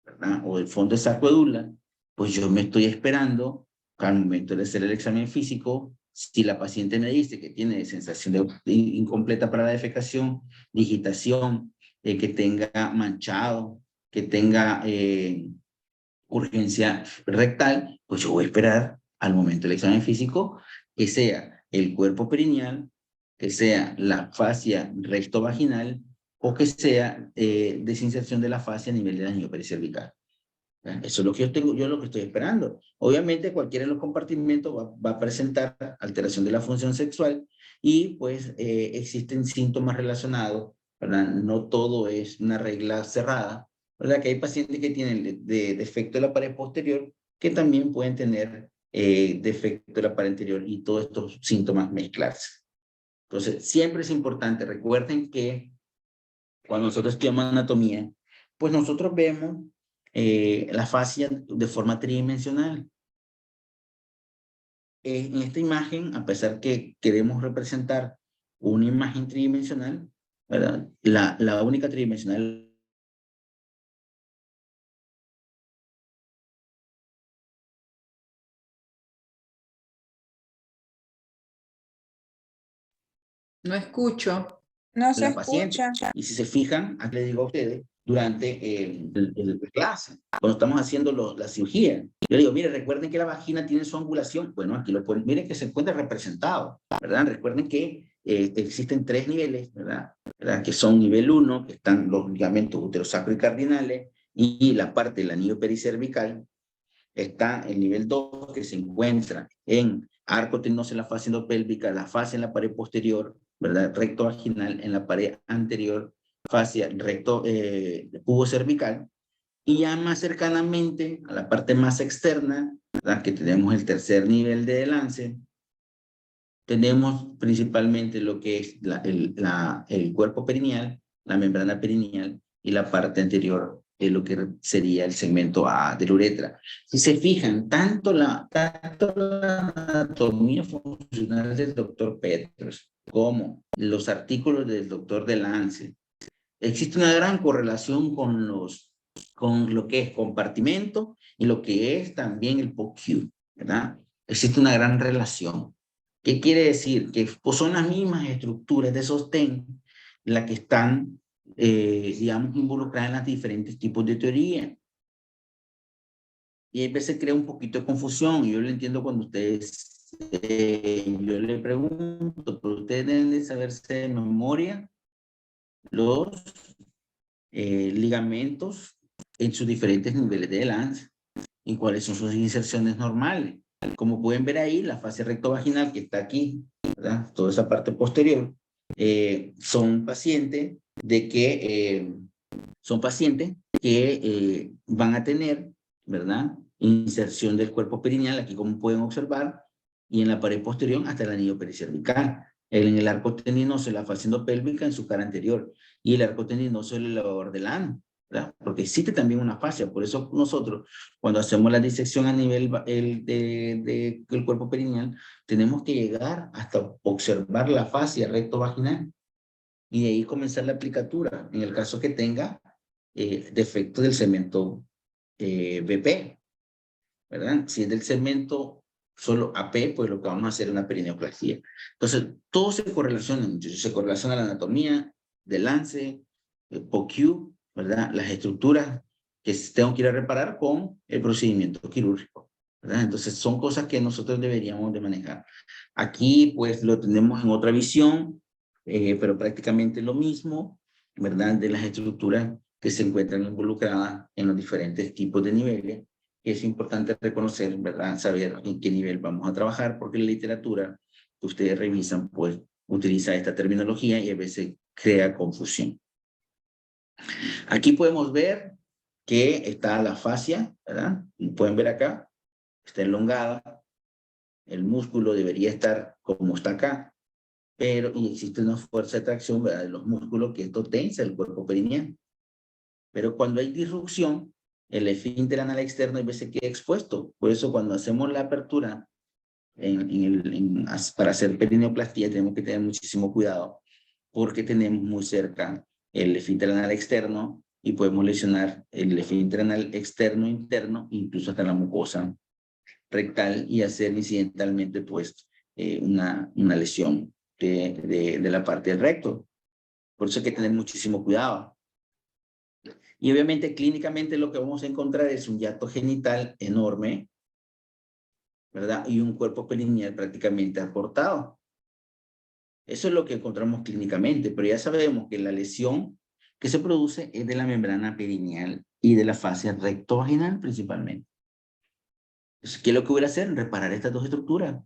S1: ¿verdad?, o del fondo de sarcoedula, pues yo me estoy esperando al momento de hacer el examen físico, si la paciente me dice que tiene sensación incompleta para la defecación, digitación, que tenga manchado, que tenga urgencia rectal, pues yo voy a esperar al momento del examen físico que sea el cuerpo perineal, que sea la fascia rectovaginal o que sea desinserción de la fascia a nivel del anillo pericervical. Eso es lo que yo lo que estoy esperando. Obviamente cualquiera de los compartimentos va a presentar alteración de la función sexual y pues existen síntomas relacionados, ¿verdad? No todo es una regla cerrada, ¿verdad? Que hay pacientes que tienen defecto de la pared posterior que también pueden tener defecto de la pared anterior y todos estos síntomas mezclarse. Entonces, siempre es importante, recuerden que cuando nosotros estudiamos anatomía, pues nosotros vemos la fascia de forma tridimensional. En esta imagen, a pesar que queremos representar una imagen tridimensional, ¿verdad? La única tridimensional
S4: No escucho.
S2: No se
S1: la paciente.
S2: escucha.
S1: Y si se fijan, aquí les digo a ustedes, durante el clase, cuando estamos haciendo la cirugía, yo digo, mire, recuerden que la vagina tiene su angulación. Bueno, aquí lo pueden, miren que se encuentra representado, ¿verdad? Recuerden que existen 3 niveles, ¿verdad? Que son nivel 1, que están los ligamentos uterosacro y cardinales, y la parte del anillo pericervical, está el nivel 2, que se encuentra en arco tendinoso en la fascia endopélvica, la fascia en la pared posterior, ¿verdad? Recto vaginal en la pared anterior, fascia recto pubo cervical, y ya más cercanamente a la parte más externa, ¿verdad? Que tenemos el tercer nivel de lance, tenemos principalmente lo que es el cuerpo perineal, la membrana perineal y la parte anterior de lo que sería el segmento A de la uretra. Si se fijan, tanto la anatomía funcional del doctor Petros como los artículos del doctor Delance, existe una gran correlación con lo que es compartimento y lo que es también el POCU, ¿verdad? Existe una gran relación. ¿Qué quiere decir? Que pues, son las mismas estructuras de sostén las que están, digamos, involucradas en los diferentes tipos de teoría. Y a veces crea un poquito de confusión. Yo lo entiendo cuando ustedes, yo le pregunto, pero ustedes deben de saberse de memoria los ligamentos en sus diferentes niveles de lance y cuáles son sus inserciones normales. Como pueden ver ahí, la fascia rectovaginal que está aquí, ¿verdad? Toda esa parte posterior, son pacientes que van a tener, ¿verdad? Inserción del cuerpo perineal, aquí como pueden observar, y en la pared posterior hasta el anillo pericervical. En el arco tendinoso, la fascia endopélvica en su cara anterior, y el arco tendinoso el elevador del ano, ¿verdad? Porque existe también una fascia. Por eso nosotros, cuando hacemos la disección a nivel del cuerpo perineal, tenemos que llegar hasta observar la fascia recto-vaginal y de ahí comenzar la aplicatura, en el caso que tenga defecto del segmento BP, ¿verdad? Si es del segmento solo AP, pues lo que vamos a hacer es una perineoplastia. Entonces, todo se correlaciona, se correlaciona la anatomía del lance, el POCU, ¿verdad? Las estructuras que tengo que ir a reparar con el procedimiento quirúrgico, ¿verdad? Entonces, son cosas que nosotros deberíamos de manejar. Aquí, pues, lo tenemos en otra visión, pero prácticamente lo mismo, ¿verdad? De las estructuras que se encuentran involucradas en los diferentes tipos de niveles. Es importante reconocer, ¿verdad? Saber en qué nivel vamos a trabajar, porque la literatura que ustedes revisan, pues, utiliza esta terminología y a veces crea confusión. Aquí podemos ver que está la fascia, ¿verdad? Y pueden ver acá, está elongada. El músculo debería estar como está acá, pero existe una fuerza de tracción, ¿verdad? De los músculos que esto tensa el cuerpo perineal. Pero cuando hay disrupción, el esfínter anal externo a veces queda expuesto. Por eso cuando hacemos la apertura para hacer perineoplastia tenemos que tener muchísimo cuidado porque tenemos muy cerca el esfínter anal externo y podemos lesionar el esfínter anal externo interno, incluso hasta la mucosa rectal y hacer incidentalmente pues una lesión de la parte del recto. Por eso hay que tener muchísimo cuidado. Y obviamente clínicamente lo que vamos a encontrar es un hiato genital enorme, ¿verdad? Y un cuerpo perineal prácticamente acortado. Eso es lo que encontramos clínicamente, pero ya sabemos que la lesión que se produce es de la membrana perineal y de la fascia rectovaginal principalmente. Entonces, ¿qué es lo que voy a hacer? Reparar estas dos estructuras,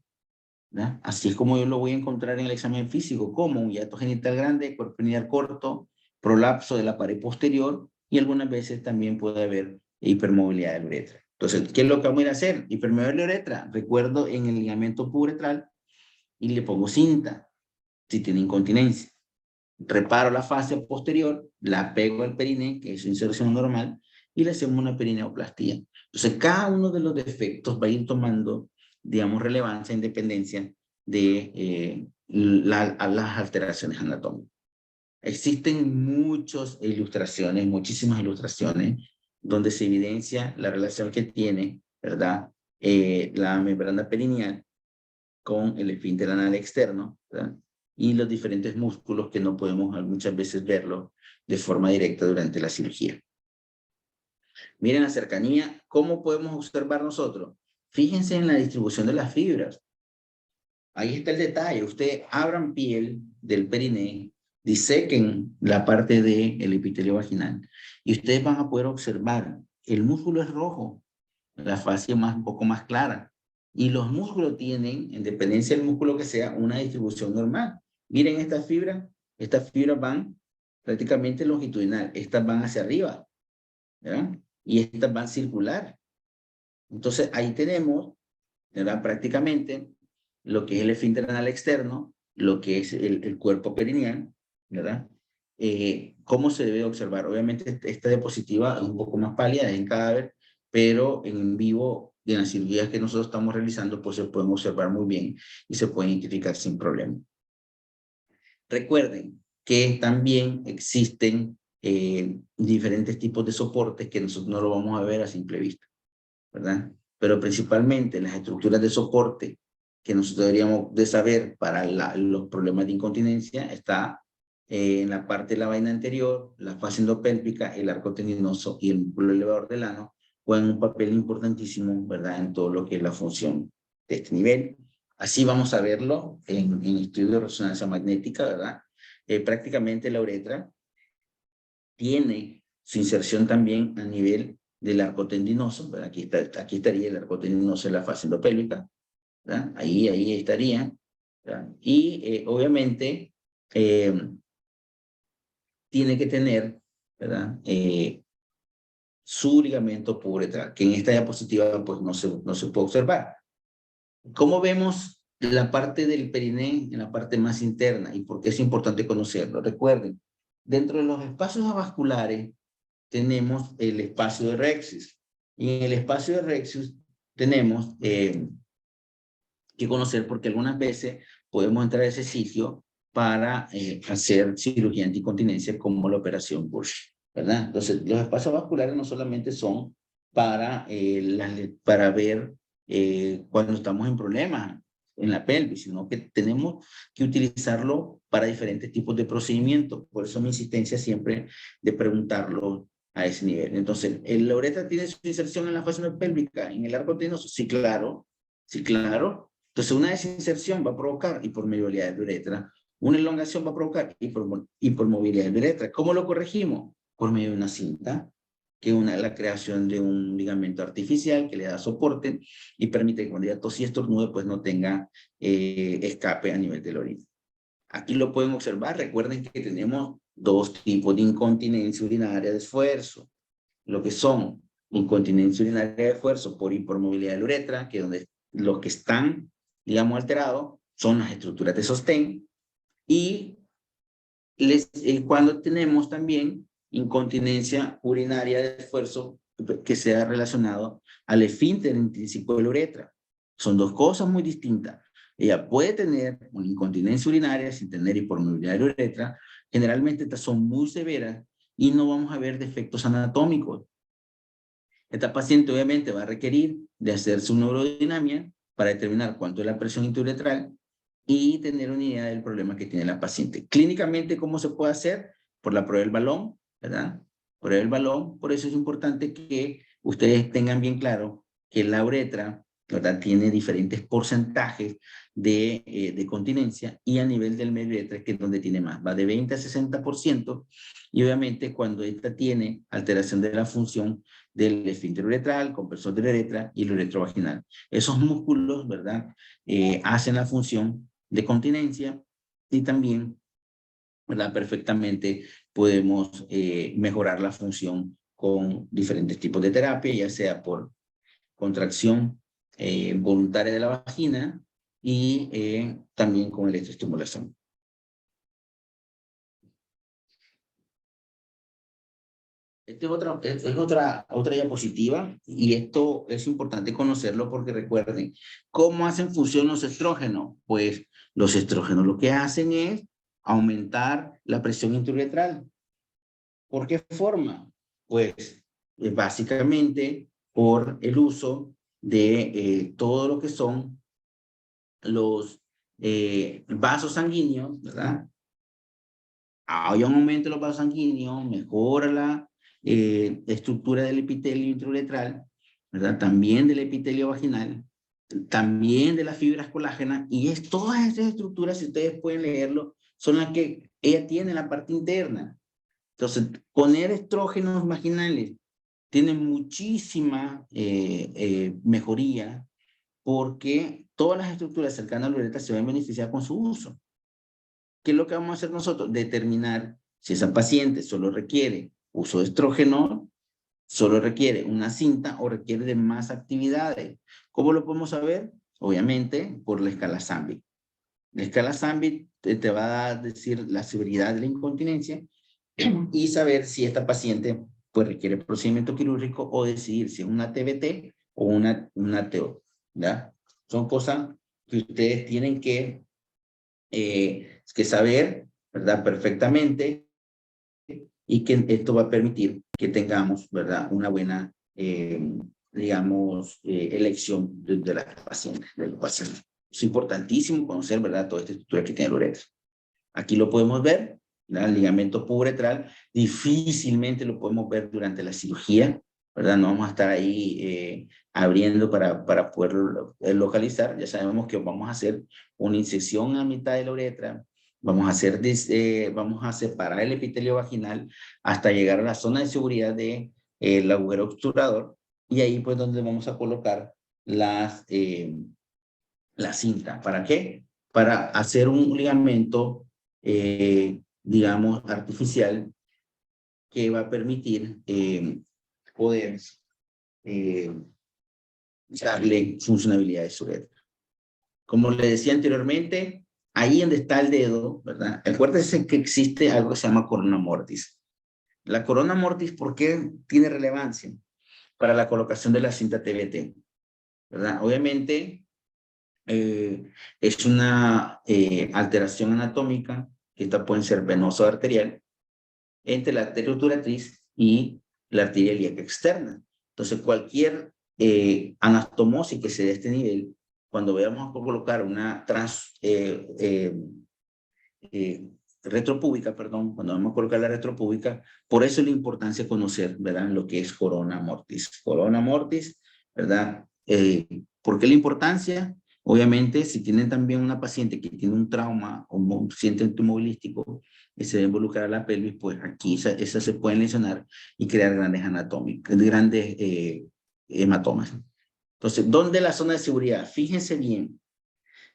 S1: ¿verdad? Así es como yo lo voy a encontrar en el examen físico, como un hiato genital grande, cuerpo perineal corto, prolapso de la pared posterior, y algunas veces también puede haber hipermovilidad de la uretra. Entonces, ¿qué es lo que vamos a ir a hacer? Hipermovilidad de la uretra. Recuerdo en el ligamento puboretral y le pongo cinta, si tiene incontinencia. Reparo la fascia posterior, la pego al periné, que es su inserción normal, y le hacemos una perineoplastia. Entonces, cada uno de los defectos va a ir tomando, digamos, relevancia en dependencia de las alteraciones anatómicas. Existen muchísimas ilustraciones, donde se evidencia la relación que tiene, ¿verdad? La membrana perineal con el esfínter anal externo, ¿verdad? Y los diferentes músculos que no podemos muchas veces verlo de forma directa durante la cirugía. Miren la cercanía, ¿cómo podemos observar nosotros? Fíjense en la distribución de las fibras. Ahí está el detalle. Ustedes abran piel del periné, disequen la parte del epitelio vaginal y ustedes van a poder observar, el músculo es rojo, la fascia un poco más clara. Y los músculos tienen, en dependencia del músculo que sea, una distribución normal. Miren estas fibras van prácticamente longitudinal, estas van hacia arriba, ¿verdad? Y estas van circular. Entonces ahí tenemos, ¿verdad? Prácticamente lo que es el esfínter anal externo, lo que es el cuerpo perineal, ¿verdad? ¿Cómo se debe observar? Obviamente esta diapositiva es un poco más pálida, es en cadáver, pero en vivo, en las cirugías que nosotros estamos realizando, pues se pueden observar muy bien y se pueden identificar sin problema. Recuerden que también existen diferentes tipos de soportes que nosotros no lo vamos a ver a simple vista, ¿verdad? Pero principalmente las estructuras de soporte que nosotros deberíamos de saber para los problemas de incontinencia está en la parte de la vaina anterior, la fascia endopélvica, el arco tendinoso y el músculo elevador del ano juegan un papel importantísimo, ¿verdad? En todo lo que es la función de este nivel. Así vamos a verlo en estudio de resonancia magnética, ¿verdad? Prácticamente la uretra tiene su inserción también a nivel del arco tendinoso, ¿verdad? Aquí estaría el arco tendinoso en la fascia endopélvica, ¿verdad? Ahí estaría, ¿verdad? Y obviamente tiene que tener, ¿verdad? Su ligamento puboretral, que en esta diapositiva pues no se puede observar. ¿Cómo vemos la parte del periné en la parte más interna y por qué es importante conocerlo? Recuerden, dentro de los espacios avasculares tenemos el espacio de Rexis. Y en el espacio de Rexis tenemos que conocer porque algunas veces podemos entrar a ese sitio para hacer cirugía anticontinencia como la operación Bush, ¿verdad? Entonces, los espacios vasculares no solamente son para ver cuando estamos en problemas en la pelvis, sino que tenemos que utilizarlo para diferentes tipos de procedimientos. Por eso mi insistencia siempre de preguntarlo a ese nivel. Entonces, ¿la uretra tiene su inserción en la fascia pélvica, en el arco tendinoso? Sí, claro. Sí, claro. Entonces, una desinserción va a provocar hipermovilidad de uretra. Una elongación va a provocar hipermovilidad de uretra. ¿Cómo lo corregimos? Por medio de una cinta, que es la creación de un ligamento artificial que le da soporte y permite que cuando ya tos y estornude, pues no tenga escape a nivel del orina. Aquí lo pueden observar. Recuerden que tenemos dos tipos de incontinencia urinaria de esfuerzo. Lo que son incontinencia urinaria de esfuerzo por hipermovilidad de la uretra, que es donde los que están, digamos, alterados son las estructuras de sostén. Y cuando tenemos también incontinencia urinaria de esfuerzo que sea relacionado al esfínter intrínseco de la uretra. Son dos cosas muy distintas. Ella puede tener una incontinencia urinaria sin tener hipermovilidad de la uretra. Generalmente estas son muy severas y no vamos a ver defectos anatómicos. Esta paciente obviamente va a requerir de hacerse una urodinamia para determinar cuánto es la presión intrauretral y tener una idea del problema que tiene la paciente. Clínicamente, ¿cómo se puede hacer? Por la prueba del balón, ¿verdad? Prueba del balón. Por eso es importante que ustedes tengan bien claro que la uretra, ¿verdad? Tiene diferentes porcentajes de continencia y a nivel del medio uretra, que es donde tiene más. Va de 20 a 60% y obviamente cuando esta tiene alteración de la función del esfínter uretral, compresor de la uretra y el uretrovaginal. Esos músculos, ¿verdad? Hacen la función de continencia y también, ¿verdad? Perfectamente podemos mejorar la función con diferentes tipos de terapia, ya sea por contracción voluntaria de la vagina y también con electroestimulación. Esta es otra diapositiva y esto es importante conocerlo porque recuerden, ¿cómo hacen función los estrógenos? Pues los estrógenos lo que hacen es aumentar la presión intrauretral. ¿Por qué forma? Pues básicamente por el uso de todo lo que son los vasos sanguíneos, ¿verdad? Hay un aumento de los vasos sanguíneos, mejora la estructura del epitelio intrauretral, ¿verdad? También del epitelio vaginal, también de las fibras colágenas, y todas esas estructuras, si ustedes pueden leerlo, son las que ella tiene en la parte interna. Entonces, poner estrógenos vaginales tiene muchísima mejoría porque todas las estructuras cercanas a la uretra se ven beneficiadas con su uso. ¿Qué es lo que vamos a hacer nosotros? Determinar si esa paciente solo requiere uso de estrógeno, solo requiere una cinta o requiere de más actividades. ¿Cómo lo podemos saber? Obviamente por la escala Sandvik. La escala Sandvik te va a decir la severidad de la incontinencia y saber si esta paciente pues requiere procedimiento quirúrgico o decidir si es una TBT o una TO. ¿Ya? Son cosas que ustedes tienen que saber, ¿verdad? Perfectamente, y que esto va a permitir que tengamos, ¿verdad? Una buena, digamos, elección de las pacientes, del paciente. Es importantísimo conocer, ¿verdad? Toda esta estructura que tiene la uretra. Aquí lo podemos ver, ¿verdad? El ligamento puboretral, difícilmente lo podemos ver durante la cirugía, ¿verdad? No vamos a estar ahí abriendo para poder localizar. Ya sabemos que vamos a hacer una incisión a mitad de la uretra, vamos a separar el epitelio vaginal hasta llegar a la zona de seguridad del agujero obturador, y ahí pues donde vamos a colocar la cinta. ¿Para qué? Para hacer un ligamento, digamos, artificial que va a permitir poder darle funcionalidad a su uretra. Como le decía anteriormente, ahí donde está el dedo, ¿verdad? Acuérdense que existe algo que se llama corona mortis. La corona mortis, ¿por qué tiene relevancia? Para la colocación de la cinta TBT, ¿verdad? Obviamente, es una alteración anatómica, que esta puede ser venosa o arterial, entre la arteria obturatriz y la arteria ilíaca externa. Entonces, cualquier anastomosis que se dé a este nivel, cuando vayamos a colocar una retropúbica, perdón, cuando vamos a colocar la retropúbica, por eso es la importancia de conocer, ¿verdad?, lo que es corona mortis. Corona mortis, ¿verdad? ¿Por qué la importancia? Obviamente, si tienen también una paciente que tiene un trauma o un paciente automovilístico y se debe involucrar a la pelvis, pues aquí esas se pueden lesionar y crear grandes hematomas. Entonces, ¿dónde la zona de seguridad? Fíjense bien,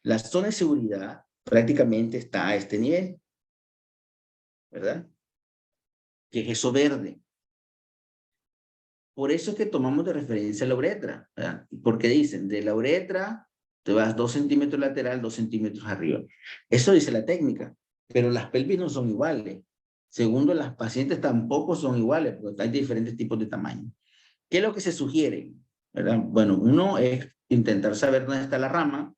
S1: la zona de seguridad prácticamente está a este nivel, ¿verdad? Que es eso verde. Por eso es que tomamos de referencia la uretra, ¿verdad? Porque dicen, de la uretra te vas 2 centímetros lateral, 2 centímetros arriba. Eso dice la técnica, pero las pelvis no son iguales. Segundo, las pacientes tampoco son iguales, porque hay diferentes tipos de tamaño. ¿Qué es lo que se sugiere? ¿Verdad? Bueno, uno es intentar saber dónde está la rama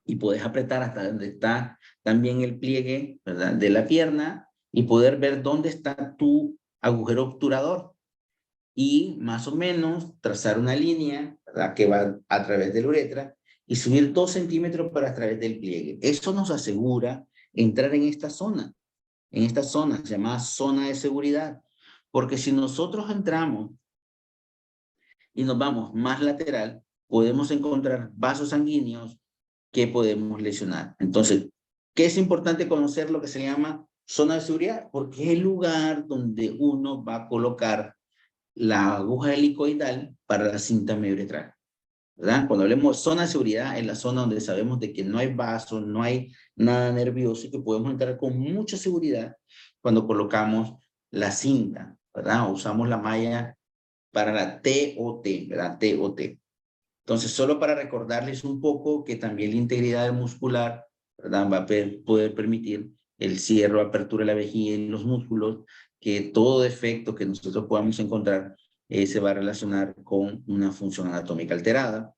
S1: y puedes apretar hasta donde está también el pliegue, ¿verdad?, de la pierna, y poder ver dónde está tu agujero obturador. Y más o menos trazar una línea, ¿verdad?, que va a través de la uretra y subir 2 centímetros para a través del pliegue. Eso nos asegura entrar en esta zona llamada zona de seguridad. Porque si nosotros entramos y nos vamos más lateral, podemos encontrar vasos sanguíneos que podemos lesionar. Entonces, ¿qué es importante conocer? Lo que se llama zona de seguridad, porque es el lugar donde uno va a colocar la aguja helicoidal para la cinta mediuretral, ¿verdad? Cuando hablemos de zona de seguridad, es la zona donde sabemos de que no hay vaso, no hay nada nervioso y que podemos entrar con mucha seguridad cuando colocamos la cinta, ¿verdad? Usamos la malla para la TOT, ¿verdad? TOT. Entonces, solo para recordarles un poco que también la integridad muscular, ¿verdad?, va a poder permitir el cierre o apertura de la vejiga y los músculos, que todo defecto que nosotros podamos encontrar se va a relacionar con una función anatómica alterada,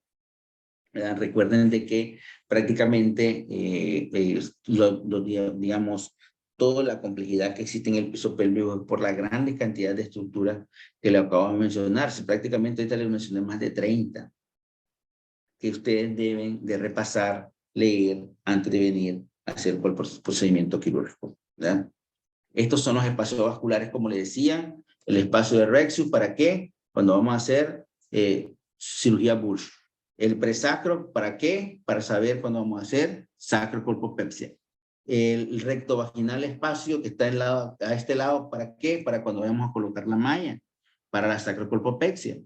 S1: ¿verdad? Recuerden de que prácticamente, digamos, toda la complejidad que existe en el piso pélvico es por la grande cantidad de estructuras que le acabo de mencionar. Prácticamente ahorita les mencioné más de 30 que ustedes deben de repasar, leer antes de venir a hacer cualquier procedimiento quirúrgico, ¿verdad? Estos son los espacios vasculares, como les decía, el espacio de Rexius, ¿para qué? Cuando vamos a hacer cirugía Bush. El presacro, ¿para qué? Para saber cuándo vamos a hacer sacrocolpopexia. El recto vaginal espacio que está a este lado, ¿para qué? Para cuando vayamos a colocar la malla. para la sacrocolpopexia.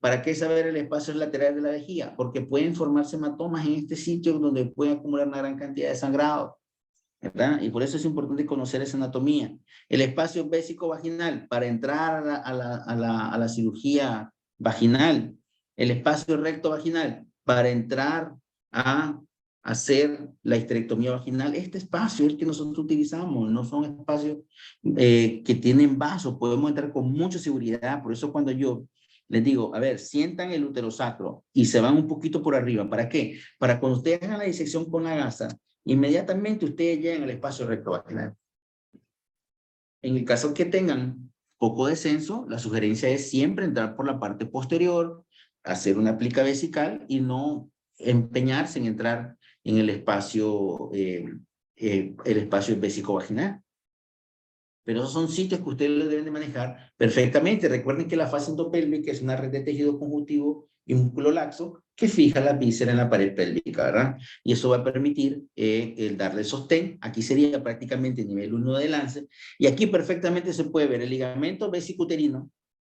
S1: ¿Para qué saber el espacio lateral de la vejiga? Porque pueden formarse hematomas en este sitio donde pueden acumular una gran cantidad de sangrado, ¿verdad? Y por eso es importante conocer esa anatomía. El espacio vésico-vaginal para entrar a la cirugía vaginal. El espacio recto-vaginal para entrar a hacer la histerectomía vaginal. Este espacio es el que nosotros utilizamos, no son espacios que tienen vasos. Podemos entrar con mucha seguridad. Por eso cuando yo les digo, a ver, sientan el útero sacro y se van un poquito por arriba. ¿Para qué? Para cuando ustedes hagan la disección con la gasa, inmediatamente ustedes llegan al espacio rectovaginal. En el caso que tengan poco descenso, la sugerencia es siempre entrar por la parte posterior, hacer una plica vesical y no empeñarse en entrar en el espacio vésico-vaginal. Pero esos son sitios que ustedes lo deben de manejar perfectamente. Recuerden que la fascia endopélvica es una red de tejido conjuntivo y músculo laxo que fija la víscera en la pared pélvica, ¿verdad? Y eso va a permitir el darle sostén. Aquí sería prácticamente nivel 1 de lance. Y aquí perfectamente se puede ver el ligamento vesicuterino,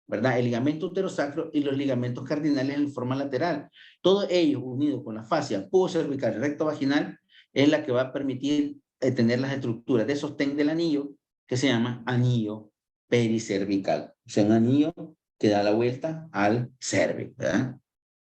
S1: ¿verdad? El ligamento uterosacro y los ligamentos cardinales en forma lateral. Todos ellos unidos con la fascia pubocervical rectovaginal es la que va a permitir tener las estructuras de sostén del anillo que se llama anillo pericervical. O sea, un anillo que da la vuelta al cervix, ¿verdad?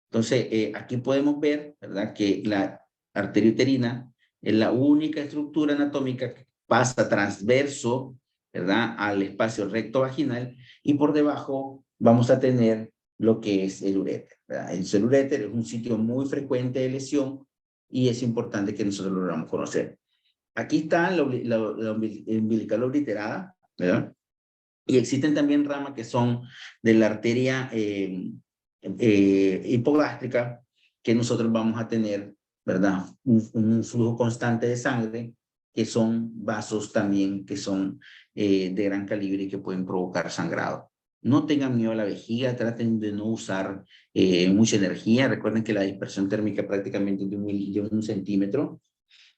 S1: Entonces, aquí podemos ver, ¿verdad?, que la arteria uterina es la única estructura anatómica que pasa transverso, ¿verdad?, al espacio recto vaginal, y por debajo vamos a tener lo que es el uréter, ¿verdad? El uréter es un sitio muy frecuente de lesión y es importante que nosotros lo logramos conocer. Aquí está la umbilical obliterada, ¿verdad? Y existen también ramas que son de la arteria hipogástrica, que nosotros vamos a tener, ¿verdad? Un flujo constante de sangre, que son vasos también que son de gran calibre y que pueden provocar sangrado. No tengan miedo a la vejiga, traten de no usar mucha energía. Recuerden que la dispersión térmica es prácticamente de 1 centímetro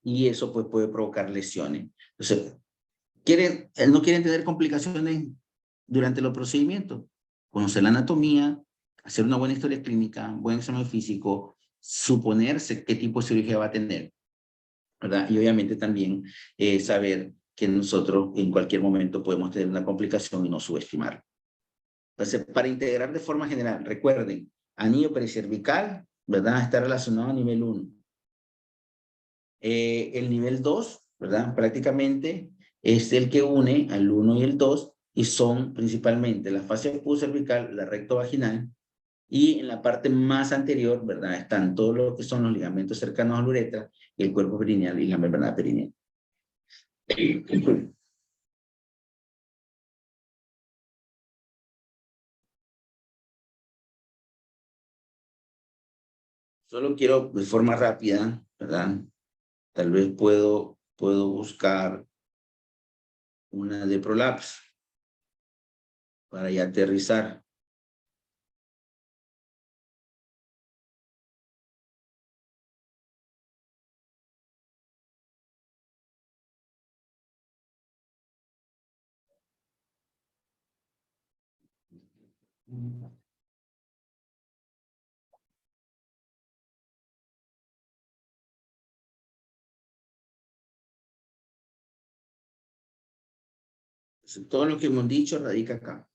S1: y eso pues puede provocar lesiones. Entonces, no quieren tener complicaciones durante los procedimientos, conocer la anatomía, hacer una buena historia clínica, buen examen físico, suponerse qué tipo de cirugía va a tener, ¿verdad? Y obviamente también saber que nosotros en cualquier momento podemos tener una complicación y no subestimar. Entonces, para integrar de forma general, recuerden, anillo pericervical, ¿verdad? Está relacionado a nivel 1. El nivel 2, ¿verdad? Prácticamente es el que une al 1 y el 2 y son principalmente la fascia pubocervical, la rectovaginal, y en la parte más anterior, ¿verdad? Están todos lo que son los ligamentos cercanos a la uretra, el cuerpo perineal y la membrana perineal. Solo quiero de forma rápida, ¿verdad? Tal vez puedo buscar una de prolapse para ya aterrizar. Todo lo que hemos dicho radica acá.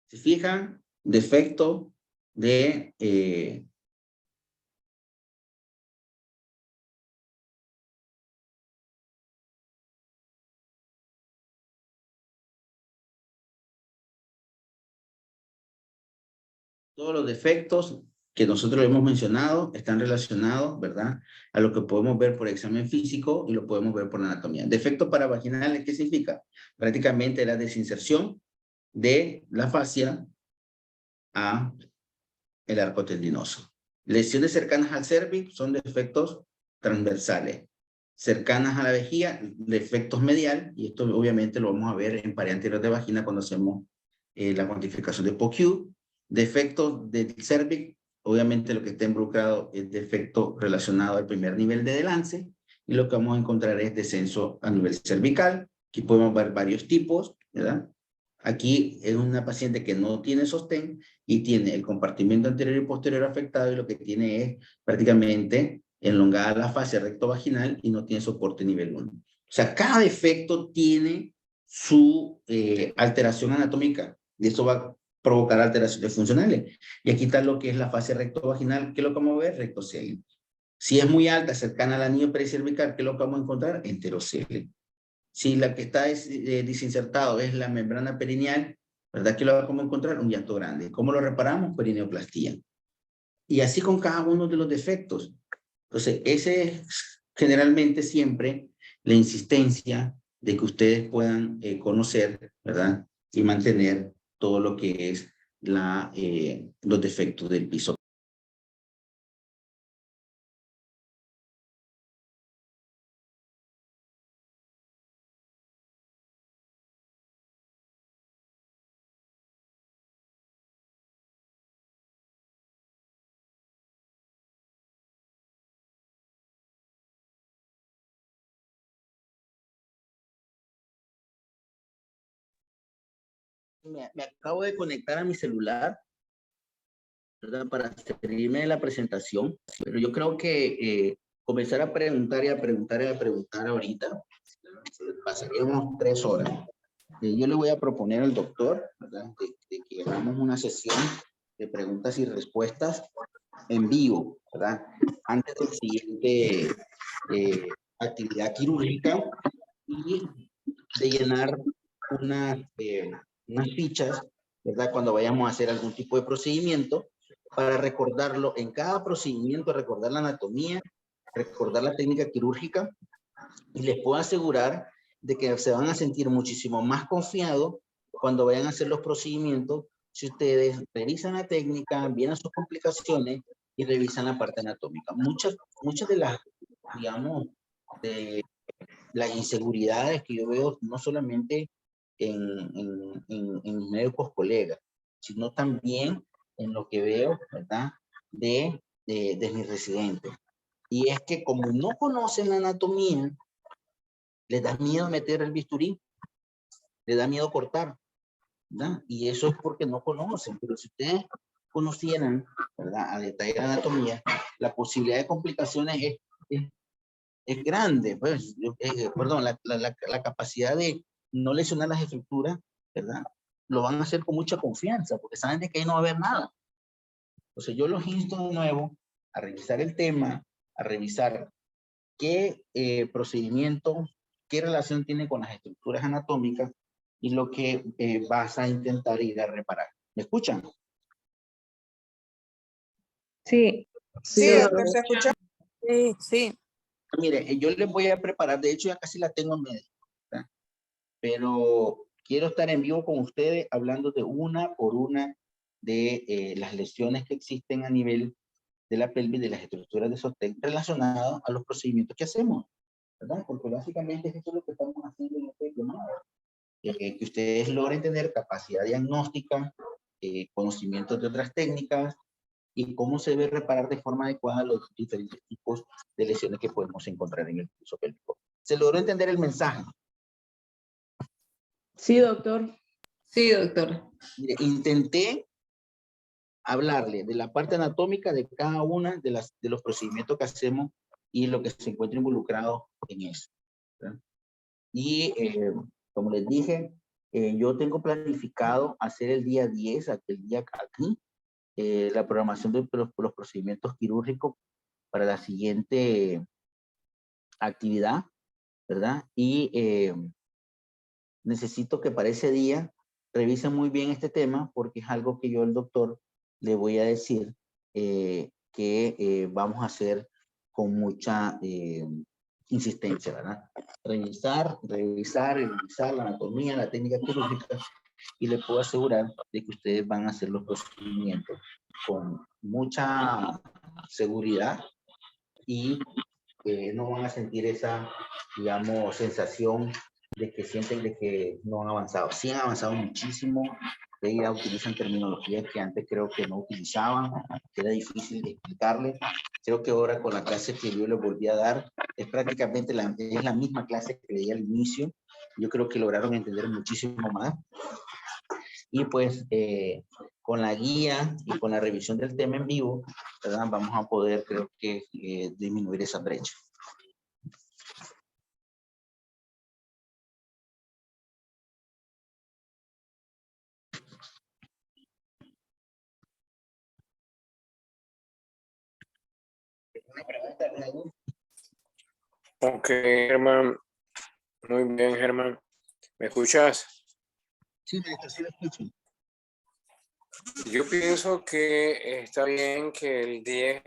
S1: Se fijan, defecto de todos los defectos que nosotros hemos mencionado están relacionados, ¿verdad?, a lo que podemos ver por examen físico y lo podemos ver por anatomía. Defecto paravaginal, ¿qué significa? Prácticamente la desinserción de la fascia a el arco tendinoso. Lesiones cercanas al cérvix son defectos transversales. Cercanas a la vejiga, defectos medial, y esto obviamente lo vamos a ver en pared anterior de vagina cuando hacemos la cuantificación de POCU. Defectos del cérvix, obviamente lo que está involucrado es defecto relacionado al primer nivel de delance, y lo que vamos a encontrar es descenso a nivel cervical. Aquí podemos ver varios tipos, ¿verdad? Aquí es una paciente que no tiene sostén y tiene el compartimiento anterior y posterior afectado, y lo que tiene es prácticamente elongada la fascia rectovaginal y no tiene soporte nivel 1. O sea, cada defecto tiene su alteración anatómica y eso va a provocar alteraciones funcionales. Y aquí está lo que es la fascia rectovaginal, que es lo que vamos a ver, rectocele. Si es muy alta, cercana al anillo pericervical, ¿qué es lo que vamos a encontrar? Enterocele. Si la que está desinsertado es la membrana perineal, ¿verdad? ¿Qué lo vamos a encontrar? Un llanto grande. ¿Cómo lo reparamos? Perineoplastía. Y así con cada uno de los defectos. Entonces, ese es generalmente siempre la insistencia de que ustedes puedan conocer, ¿verdad? Y mantener todo lo que es los defectos del piso. Me acabo de conectar a mi celular, ¿verdad? Para servirme de la presentación, pero yo creo que comenzar a preguntar y a preguntar y a preguntar ahorita, pasaríamos 3 horas. Yo le voy a proponer al doctor, ¿verdad? De que hagamos una sesión de preguntas y respuestas en vivo, ¿verdad? Antes del siguiente actividad quirúrgica, y de llenar unas fichas, ¿verdad? Cuando vayamos a hacer algún tipo de procedimiento, para recordarlo en cada procedimiento, recordar la anatomía, recordar la técnica quirúrgica, y les puedo asegurar de que se van a sentir muchísimo más confiados cuando vayan a hacer los procedimientos, si ustedes revisan la técnica, vienen sus complicaciones y revisan la parte anatómica. Muchas de las, digamos, de las inseguridades que yo veo, no solamente en mis médicos colegas, sino también en lo que veo, ¿verdad? De mis residentes. Y es que como no conocen la anatomía, les da miedo meter el bisturí, les da miedo cortar, ¿verdad? Y eso es porque no conocen. Pero si ustedes conocieran, ¿verdad?, a detalle la anatomía, la posibilidad de complicaciones es grande, pues, perdón, la capacidad de no lesionar las estructuras, ¿verdad? Lo van a hacer con mucha confianza, porque saben de que ahí no va a haber nada. Entonces yo los insto de nuevo a revisar el tema, a revisar qué procedimiento, qué relación tiene con las estructuras anatómicas y lo que vas a intentar ir a reparar. ¿Me escuchan?
S3: Sí,
S2: Sí,
S3: sí,
S2: doctor, se escucha.
S5: Sí, sí.
S1: Mire, yo les voy a preparar, de hecho ya casi la tengo en medio, ¿verdad? Pero quiero estar en vivo con ustedes hablando de una por una de las lesiones que existen a nivel de la pelvis, de las estructuras de sostén relacionadas a los procedimientos que hacemos, ¿verdad? Porque básicamente eso es lo que estamos haciendo en este diplomado. Que ustedes logren tener capacidad diagnóstica, conocimientos de otras técnicas y cómo se debe reparar de forma adecuada los diferentes tipos de lesiones que podemos encontrar en el piso pélvico. ¿Se logró entender el mensaje?
S3: sí, doctor.
S4: Sí, doctor.
S1: Mire, intenté hablarle de la parte anatómica de cada una de los procedimientos que hacemos y lo que se encuentra involucrado en eso, ¿verdad? Y como les dije, yo tengo planificado hacer el día 10, aquel día aquí, la programación de los procedimientos quirúrgicos para la siguiente actividad, ¿verdad? Y necesito que para ese día revisen muy bien este tema, porque es algo que yo al doctor le voy a decir que vamos a hacer con mucha insistencia, ¿verdad? Revisar la anatomía, la técnica quirúrgica, y le puedo asegurar de que ustedes van a hacer los procedimientos con mucha seguridad y no van a sentir esa, digamos, sensación de que sienten de que no han avanzado. Sí han avanzado muchísimo, ya utilizan terminologías que antes creo que no utilizaban, que era difícil de explicarles. Creo que ahora con la clase que yo les volví a dar, es prácticamente es la misma clase que leí al inicio. Yo creo que lograron entender muchísimo más. Y pues con la guía y con la revisión del tema en vivo, ¿verdad? Vamos a poder, creo que, disminuir esa brecha. ¿Una pregunta, Raúl?
S7: Ok, Germán. Muy bien, Germán. ¿Me escuchas?
S1: Sí, maestro, sí lo escucho.
S7: Yo pienso que está bien que el 10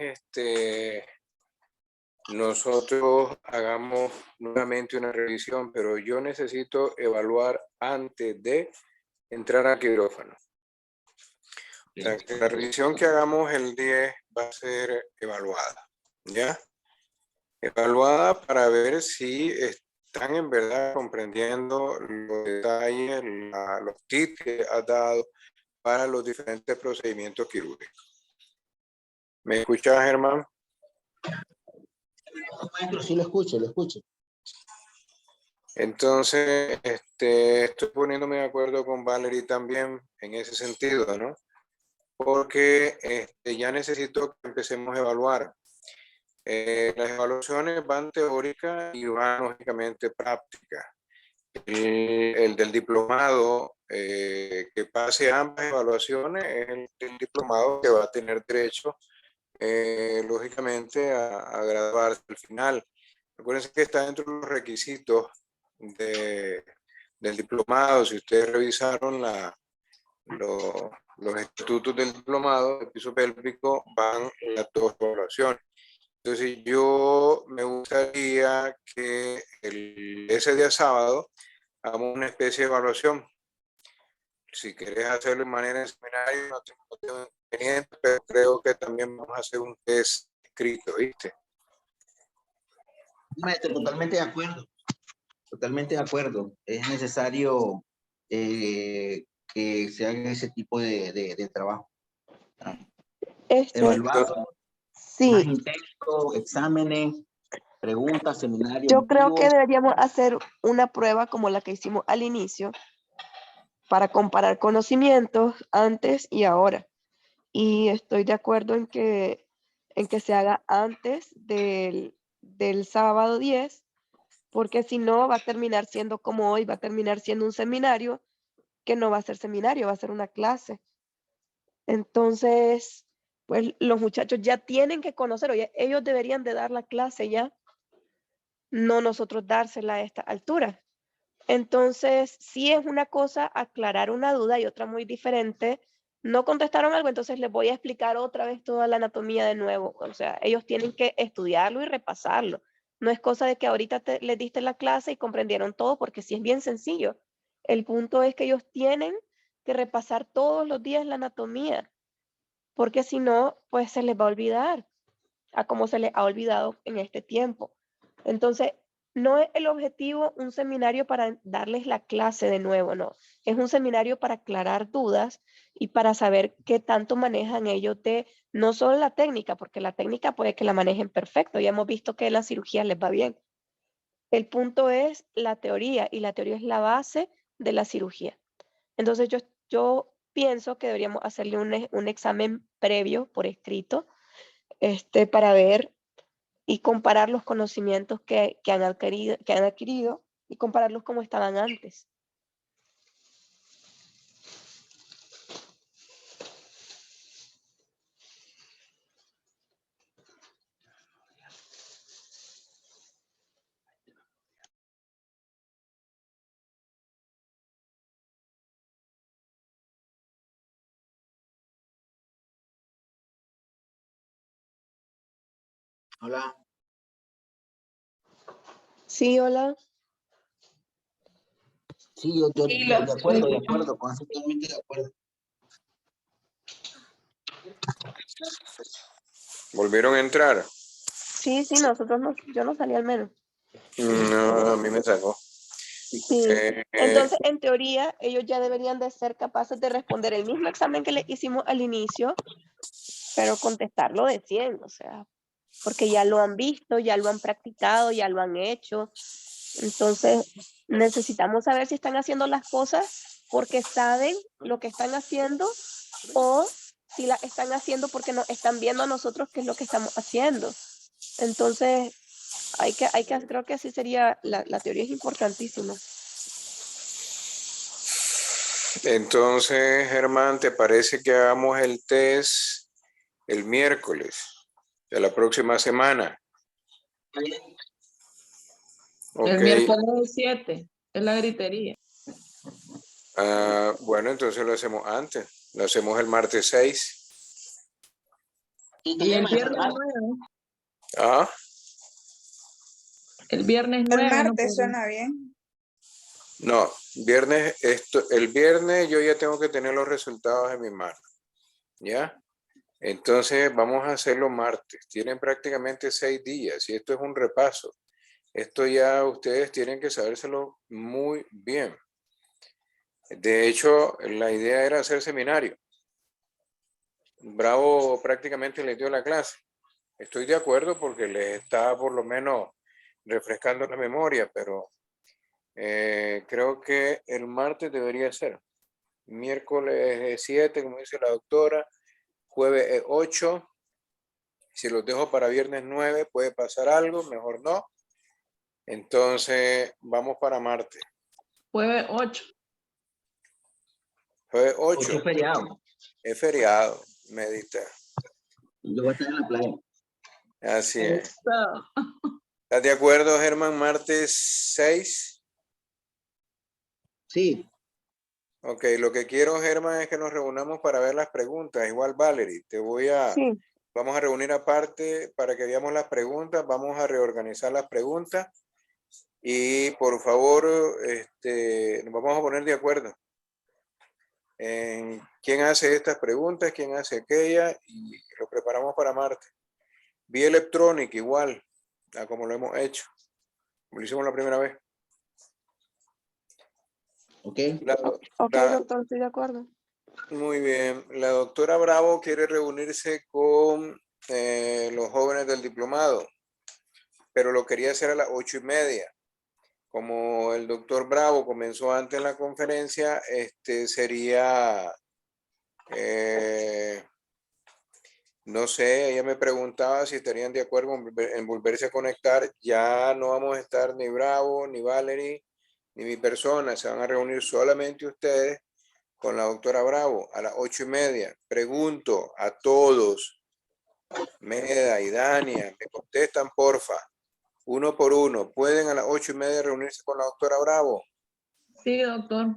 S7: nosotros hagamos nuevamente una revisión, pero yo necesito evaluar antes de entrar a quirófano. O sea, que la revisión que hagamos el 10 va a ser evaluada, ¿ya? Evaluada para ver si están en verdad comprendiendo los detalles, los tips que has dado para los diferentes procedimientos quirúrgicos. ¿Me escuchas, Germán?
S1: Maestro, sí lo escucho, lo escucho.
S7: Entonces, estoy poniéndome de acuerdo con Valerie también en ese sentido, ¿no? Porque ya necesito que empecemos a evaluar. Las evaluaciones van teóricas y van lógicamente prácticas. El del diplomado que pase ambas evaluaciones es el diplomado que va a tener derecho, lógicamente, a graduarse al final. Acuérdense que está dentro de los requisitos del diplomado. Si ustedes revisaron los estatutos del diplomado de piso pélvico, van en las dos evaluaciones. Entonces yo me gustaría que ese día sábado hagamos una especie de evaluación. Si querés hacerlo de manera en seminario, no tengo inconveniente, pero creo que también vamos a hacer un test escrito, ¿viste?
S1: Maestro, totalmente de acuerdo. Totalmente de acuerdo. Es necesario que se haga ese tipo de trabajo. Evaluar más
S8: Sí,
S1: intenso, exámenes, preguntas, seminarios
S8: yo
S1: en
S8: creo que
S1: vivo.
S8: deberíamos hacer una prueba como la que hicimos al inicio para comparar conocimientos antes y ahora. Y estoy de acuerdo en que se haga antes del sábado 10, porque si no va a terminar siendo como hoy, va a terminar siendo un seminario que no va a ser seminario, va a ser una clase. Entonces, pues los muchachos ya tienen que conocer, oye, ellos deberían de dar la clase ya, no nosotros dársela a esta altura. Entonces, sí es una cosa aclarar una duda y otra muy diferente. No contestaron algo, entonces les voy a explicar otra vez toda la anatomía de nuevo. O sea, ellos tienen que estudiarlo y repasarlo. No es cosa de que ahorita les diste la clase y comprendieron todo, porque sí es bien sencillo. El punto es que ellos tienen que repasar todos los días la anatomía, porque si no, pues se les va a olvidar, a como se les ha olvidado en este tiempo. Entonces, no es el objetivo un seminario para darles la clase de nuevo, no. Es un seminario para aclarar dudas y para saber qué tanto manejan ellos de no solo la técnica, porque la técnica puede que la manejen perfecto, ya hemos visto que la cirugía les va bien. El punto es la teoría y la teoría es la base de la cirugía. Entonces yo pienso que deberíamos hacerle un examen previo por escrito para ver y comparar los conocimientos que han adquirido y compararlos como estaban antes.
S1: Hola.
S8: Sí, hola.
S1: Sí, yo
S4: Sí,
S1: de
S4: lo
S1: acuerdo, totalmente de acuerdo.
S7: ¿Volvieron a entrar?
S8: Sí, nosotros no, yo no salí al menos.
S7: No, a mí me sacó.
S8: Sí. Entonces, en teoría, ellos ya deberían de ser capaces de responder el mismo examen que le hicimos al inicio, pero contestarlo de 100, o sea, porque ya lo han visto, ya lo han practicado, ya lo han hecho. Entonces, necesitamos saber si están haciendo las cosas porque saben lo que están haciendo o si las están haciendo porque nos están viendo a nosotros qué es lo que estamos haciendo. Entonces, creo que así sería, la teoría es importantísima.
S7: Entonces, Germán, ¿te parece que hagamos el test el miércoles de la próxima semana?
S4: El
S7: Ok.
S4: miércoles 7 es la gritería.
S7: Bueno, entonces lo hacemos antes. Lo hacemos el martes 6.
S4: Y el viernes 9.
S7: ¿Ah?
S4: El viernes
S2: El
S4: 9. no
S2: martes
S4: podemos.
S2: suena bien.
S7: No, el viernes yo ya tengo que tener los resultados en mi mano. ¿Ya? Entonces vamos a hacerlo martes. Tienen prácticamente 6 días y esto es un repaso. Esto ya ustedes tienen que sabérselo muy bien. De hecho, la idea era hacer seminario. Bravo prácticamente les dio la clase. Estoy de acuerdo porque les está por lo menos refrescando la memoria, pero creo que el martes debería ser. Miércoles 7, como dice la doctora, jueves 8. Si los dejo para viernes 9, puede pasar algo, mejor no. Entonces, vamos para martes.
S4: Jueves 8.
S7: Jueves 8.
S1: Ocho es feriado.
S7: Es feriado, medita.
S1: Yo voy a estar en la playa.
S7: Así es.
S4: Eso.
S7: ¿Estás de acuerdo, Germán? Martes 6.
S1: Sí,
S7: Ok, lo que quiero, Germán, es que nos reunamos para ver las preguntas. Igual, Valerie,
S8: Sí,
S7: vamos a reunir aparte para que veamos las preguntas. Vamos a reorganizar las preguntas. Y por favor, nos vamos a poner de acuerdo en quién hace estas preguntas, quién hace aquella, y lo preparamos para martes. Vía electrónica, igual, a como lo hemos hecho. Como lo hicimos la primera vez.
S1: ok.
S8: ok, doctor, estoy de acuerdo.
S7: Muy bien. La doctora Bravo quiere reunirse con los jóvenes del diplomado, pero lo quería hacer a las 8:30. Como el doctor Bravo comenzó antes la conferencia, sería, no sé, ella me preguntaba si estarían de acuerdo en volverse a conectar. Ya no vamos a estar ni Bravo, ni Valerie, ni mi persona. Se van a reunir solamente ustedes con la doctora Bravo a las 8:30. Pregunto a todos, Meda y Dania, me contestan porfa, uno por uno. ¿Pueden a las 8:30 reunirse con la doctora Bravo?
S4: Sí, doctor.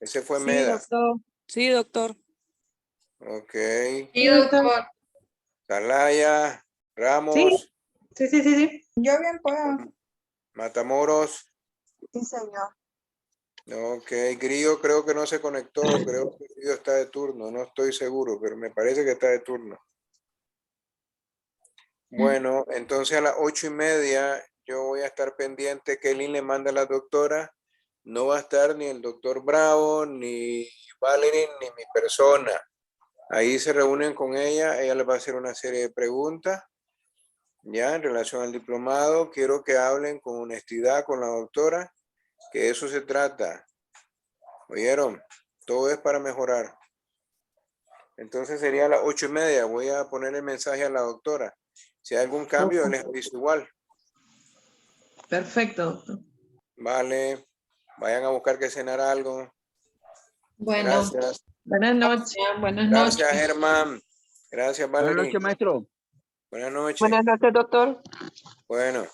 S7: Ese fue
S5: Sí,
S7: Meda.
S5: doctor. Sí, doctor.
S7: Ok.
S4: Sí, doctor.
S7: Talaya, Ramos,
S3: Sí.
S2: Yo bien puedo.
S7: Matamoros.
S6: Sí, señor.
S7: Ok, Grillo creo que no se conectó, creo que Grillo está de turno, no estoy seguro, pero me parece que está de turno. Bueno, entonces a las 8:30 yo voy a estar pendiente que Lynn le manda a la doctora. No va a estar ni el doctor Bravo, ni Valerie, ni mi persona. Ahí se reúnen con ella les va a hacer una serie de preguntas, ya en relación al diplomado. Quiero que hablen con honestidad con la doctora, que de eso se trata. ¿Oyeron? Todo es para mejorar. Entonces sería a las 8:30. Voy a poner el mensaje a la doctora. Si hay algún cambio, les aviso igual.
S4: Perfecto, doctor.
S7: Vale. Vayan a buscar que cenar algo.
S4: Bueno,
S7: Gracias.
S4: buenas noches. Buenas
S7: Gracias,
S4: noches.
S7: Germán. Gracias, Valerie.
S1: Buenas noches, maestro.
S7: Buenas noches.
S8: Buenas noches, doctor.
S7: Bueno.